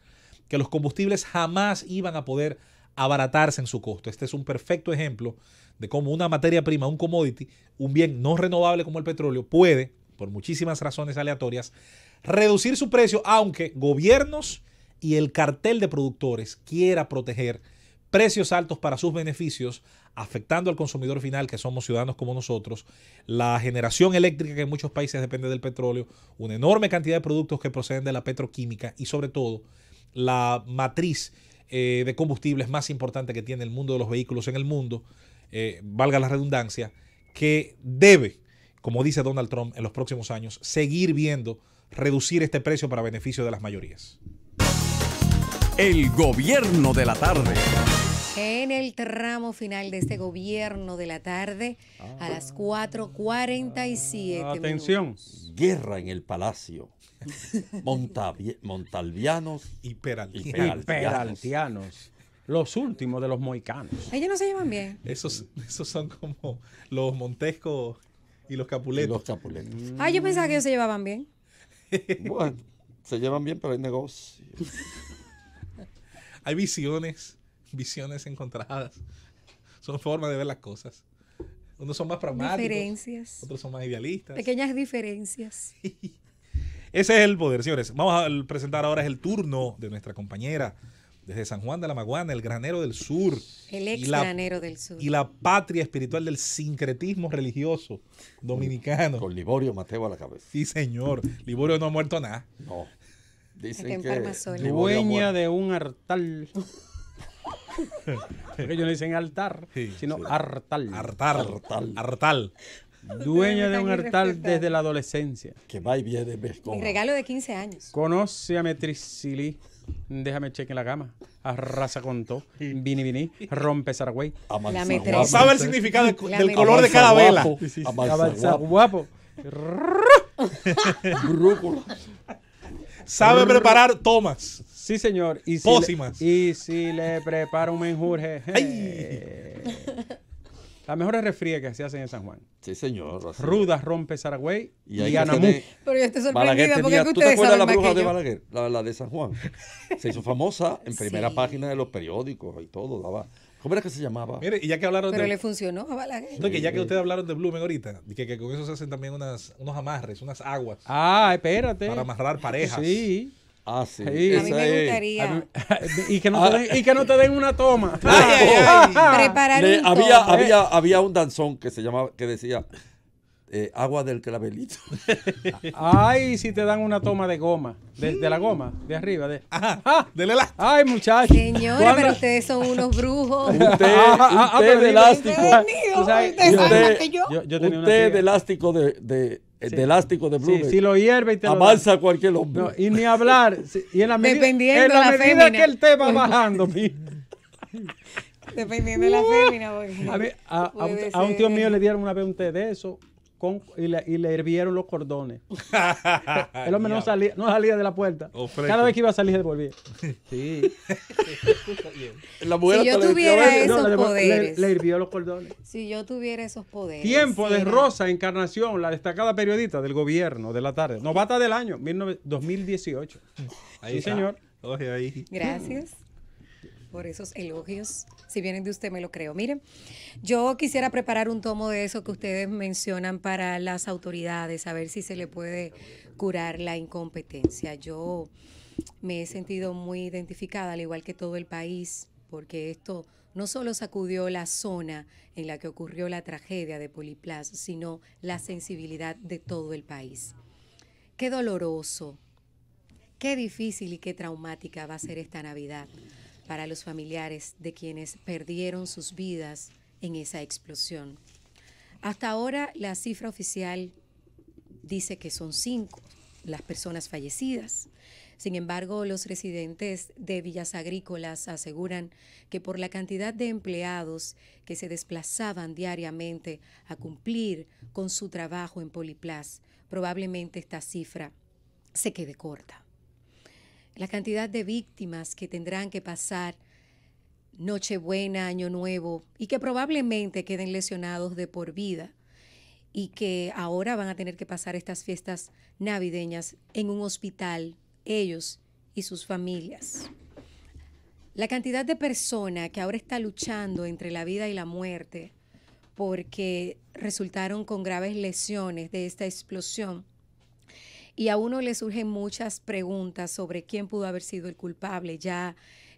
que los combustibles jamás iban a poder abaratarse en su costo. Este es un perfecto ejemplo de cómo una materia prima, un commodity, un bien no renovable como el petróleo, puede, por muchísimas razones aleatorias, reducir su precio, aunque gobiernos y el cartel de productores quiera proteger precios altos para sus beneficios, afectando al consumidor final, que somos ciudadanos como nosotros, la generación eléctrica que en muchos países depende del petróleo, una enorme cantidad de productos que proceden de la petroquímica y sobre todo la matriz de combustibles más importante que tiene el mundo de los vehículos en el mundo, valga la redundancia, que debe, como dice Donald Trump, en los próximos años, seguir viendo reducir este precio para beneficio de las mayorías. El gobierno de la tarde. En el tramo final de este gobierno de la tarde, a las 4:47. Atención. Guerra en el palacio. Montalvianos Y Peraltianos. Peraltianos. Los últimos de los moicanos. Ellos no se llevan bien. Esos son como los Montesco y los y Capuletos. los Capuletos. Yo pensaba que ellos se llevaban bien. Bueno, se llevan bien, pero hay negocio. Hay visiones encontradas. Son formas de ver las cosas. Unos son más pragmáticos, Diferencias. otros son más idealistas. Pequeñas diferencias. Ese es el poder, señores. Vamos a presentar ahora el turno de nuestra compañera desde San Juan de la Maguana, el granero del sur. El ex y la- granero del sur. Y la patria espiritual del sincretismo religioso dominicano. Con Liborio Mateo a la cabeza. Sí, señor. Liborio no ha muerto nada. No. Dicen Está en que Palmasola. Liborio ha Dueña muerto. de un hartal. Porque ellos no dicen altar, Sí, sino sí. hartal. Hartal. Dueña de un Están hartal irrespetables. desde la adolescencia. Que va y viene ves Mi regalo de 15 años. Conoce a Metrisili. Déjame cheque en la cama. Arrasa con todo. Vini. Rompe Saragüey. La metresa. Sabe el significado La del mentira. color de cada vela. Avanza guapo. Brújula. Sabe preparar tomas. Sí, señor. Y Pócimas. y si le prepara un menjurje. Las mejores refrías que se hacen en San Juan. Sí, señor. así. Ruda rompe Saragüey Y ahí y que Anamú. tiene- Pero yo estoy Balaguer sorprendida porque tenía, es que ¿tú te ustedes acuerdas saben la más bruja que de yo. Balaguer? La de San Juan. Se hizo famosa en primera Sí. página de los periódicos y todo. ¿Cómo era que se llamaba? Mire, y ya que hablaron Pero de... le funcionó a Balaguer. No, que ya que ustedes hablaron de Blumen ahorita, que con eso se hacen también unos amarres, unas aguas Espérate. para amarrar parejas. Sí. Ah, sí. Sí. A mí me gustaría Y que no te den una toma. preparar un Había un danzón que se llamaba, que decía agua del clavelito. Ay, si te dan una toma de goma. De la goma, de arriba. Del elástico. Ay, muchachos. Señores, pero ustedes son unos brujos. Usted pero de dime, elástico. Tú sabes, Ustedes saben usted- más que yo. yo tenía una Usted tía. de elástico de elástico de Sí, Blumen. si lo hierve y te lo da. Avanza cualquier hombre. No, y ni hablar. Sí, y en la medida, Dependiendo en la la medida fémina. que el té va bajando, mira. Dependiendo de la fémina. Porque A, mí- puede a un tío ser. mío le dieron una vez un té de eso y le hirvieron los cordones. El hombre no salía de la puerta. Oh, fresco. Cada vez que iba a salir se devolvía. Sí. La mujer Si yo hasta le decía, tuviera "Vete". eso- Esos le poderes. Le hirvió los cordones. Si yo tuviera esos poderes. Tiempo de era- Rosa Encarnación, la destacada periodista del gobierno de la tarde. Novata del año, 2018. Ahí Sí, está. señor. Oye, ahí. Gracias por esos elogios. Si vienen de usted, me lo creo. Miren, yo quisiera preparar un tomo de eso que ustedes mencionan para las autoridades, a ver si se le puede curar la incompetencia. Yo me he sentido muy identificada, al igual que todo el país, porque esto no solo sacudió la zona en la que ocurrió la tragedia de Poliplas, sino la sensibilidad de todo el país. Qué doloroso, qué difícil y qué traumática va a ser esta Navidad para los familiares de quienes perdieron sus vidas en esa explosión. Hasta ahora la cifra oficial dice que son 5 las personas fallecidas. Sin embargo, los residentes de Villas Agrícolas aseguran que por la cantidad de empleados que se desplazaban diariamente a cumplir con su trabajo en Poliplas, probablemente esta cifra se quede corta. La cantidad de víctimas que tendrán que pasar Nochebuena, Año Nuevo y que probablemente queden lesionados de por vida y que ahora van a tener que pasar estas fiestas navideñas en un hospital, ellos y sus familias. La cantidad de personas que ahora está luchando entre la vida y la muerte porque resultaron con graves lesiones de esta explosión, y a uno le surgen muchas preguntas sobre quién pudo haber sido el culpable. Ya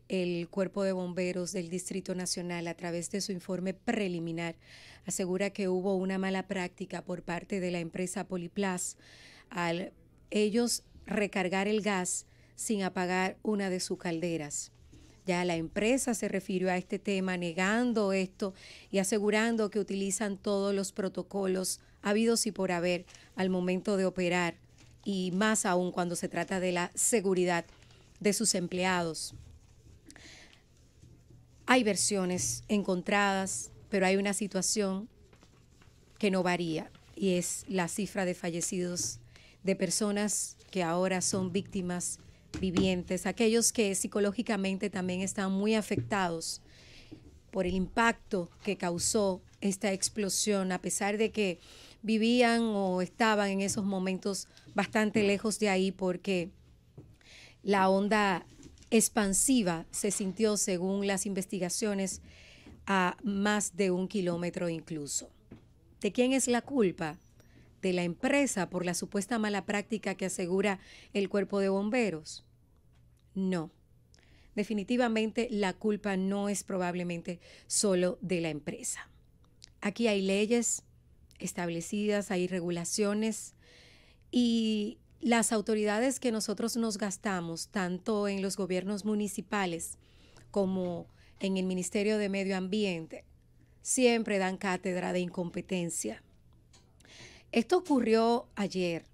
el Cuerpo de Bomberos del Distrito Nacional, a través de su informe preliminar, asegura que hubo una mala práctica por parte de la empresa Poliplas al ellos recargar el gas sin apagar una de sus calderas. Ya la empresa se refirió a este tema negando esto y asegurando que utilizan todos los protocolos habidos y por haber al momento de operar, y más aún cuando se trata de la seguridad de sus empleados. Hay versiones encontradas, pero hay una situación que no varía, y es la cifra de fallecidos, de personas que ahora son víctimas vivientes, aquellos que psicológicamente también están muy afectados por el impacto que causó esta explosión, a pesar de que vivían o estaban en esos momentos bastante lejos de ahí, porque la onda expansiva se sintió, según las investigaciones, a más de 1 kilómetro incluso. ¿De quién es la culpa? ¿De la empresa por la supuesta mala práctica que asegura el Cuerpo de Bomberos? No. Definitivamente la culpa no es probablemente solo de la empresa. Aquí hay leyes establecidas, hay regulaciones, y las autoridades que nosotros nos gastamos, tanto en los gobiernos municipales como en el Ministerio de Medio Ambiente, siempre dan cátedra de incompetencia. Esto ocurrió ayer,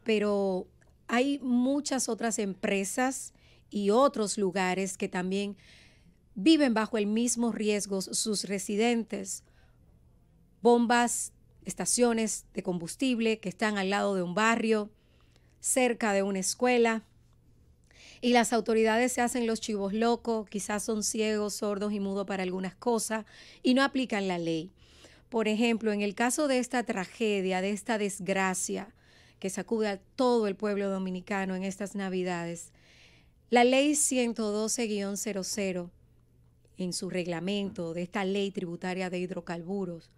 pero hay muchas otras empresas y otros lugares que también viven bajo el mismo riesgo sus residentes. Bombas, estaciones de combustible que están al lado de un barrio, cerca de una escuela, y las autoridades se hacen los chivos locos, quizás son ciegos, sordos y mudos para algunas cosas y no aplican la ley. Por ejemplo, en el caso de esta tragedia, de esta desgracia que sacude a todo el pueblo dominicano en estas Navidades, la ley 112-00, en su reglamento de esta ley tributaria de hidrocarburos,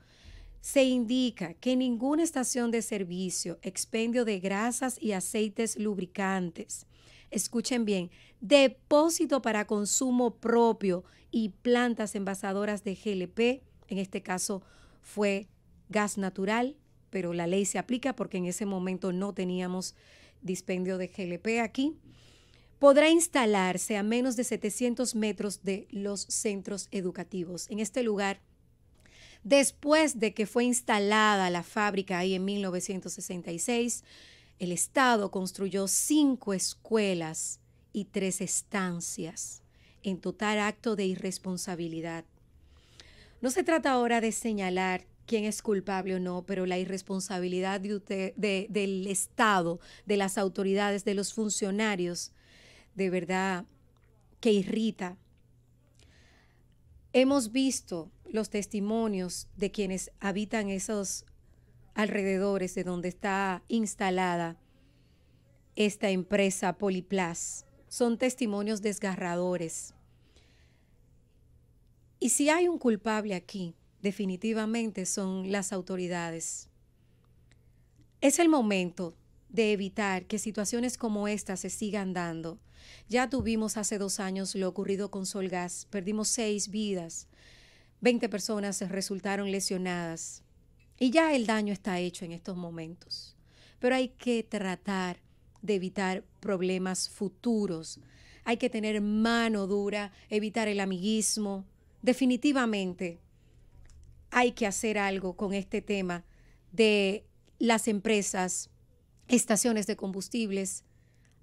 se indica que ninguna estación de servicio, expendio de grasas y aceites lubricantes, escuchen bien, depósito para consumo propio y plantas envasadoras de GLP, en este caso fue gas natural, pero la ley se aplica porque en ese momento no teníamos dispendio de GLP aquí, podrá instalarse a menos de 700 metros de los centros educativos. En este lugar, después de que fue instalada la fábrica ahí en 1966, el Estado construyó 5 escuelas y 3 estancias, en total acto de irresponsabilidad. No se trata ahora de señalar quién es culpable o no, pero la irresponsabilidad del Estado, de las autoridades, de los funcionarios, de verdad que irrita. Hemos visto los testimonios de quienes habitan esos alrededores de donde está instalada esta empresa Poliplas. Son testimonios desgarradores. Y si hay un culpable aquí, definitivamente son las autoridades. Es el momento de evitar que situaciones como esta se sigan dando. Ya tuvimos hace 2 años lo ocurrido con Solgas, perdimos 6 vidas, 20 personas resultaron lesionadas y ya el daño está hecho en estos momentos. Pero hay que tratar de evitar problemas futuros, hay que tener mano dura, evitar el amiguismo. Definitivamente hay que hacer algo con este tema de las empresas, estaciones de combustibles,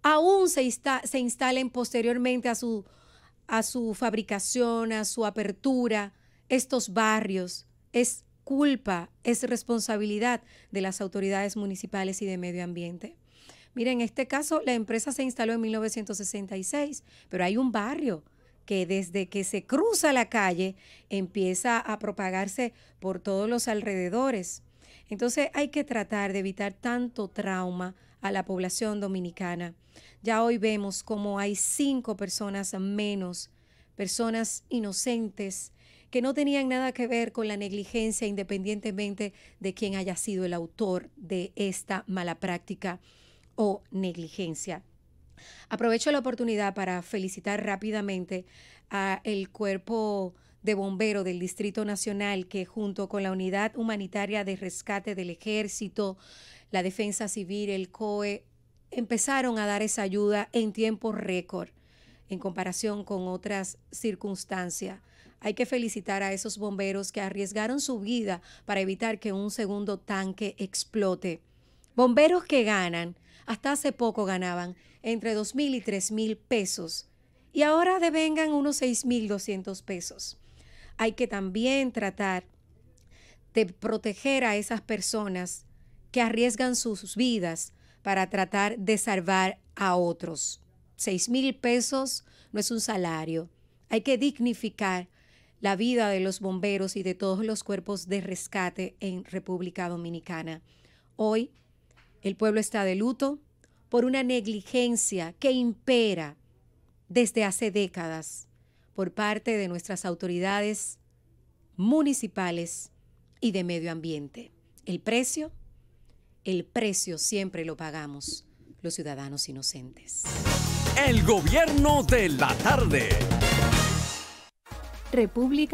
aún se instalen posteriormente a su fabricación, a su apertura, estos barrios. Es culpa, es responsabilidad de las autoridades municipales y de medio ambiente. Miren, en este caso la empresa se instaló en 1966, pero hay un barrio que desde que se cruza la calle empieza a propagarse por todos los alrededores. Entonces hay que tratar de evitar tanto trauma a la población dominicana. Ya hoy vemos como hay 5 personas menos, personas inocentes que no tenían nada que ver con la negligencia, independientemente de quién haya sido el autor de esta mala práctica o negligencia. Aprovecho la oportunidad para felicitar rápidamente al Cuerpo de Bomberos del Distrito Nacional, que junto con la Unidad Humanitaria de Rescate del Ejército, la Defensa Civil, el COE, empezaron a dar esa ayuda en tiempo récord en comparación con otras circunstancias. Hay que felicitar a esos bomberos que arriesgaron su vida para evitar que un segundo tanque explote. Bomberos que ganan, hasta hace poco ganaban entre 2,000 y 3,000 pesos y ahora devengan unos 6,200 pesos. Hay que también tratar de proteger a esas personas que arriesgan sus vidas para tratar de salvar a otros. 6,000 pesos no es un salario. Hay que dignificar la vida de los bomberos y de todos los cuerpos de rescate en República Dominicana. Hoy el pueblo está de luto por una negligencia que impera desde hace décadas por parte de nuestras autoridades municipales y de medio ambiente. El precio siempre lo pagamos los ciudadanos inocentes. El gobierno de la tarde. República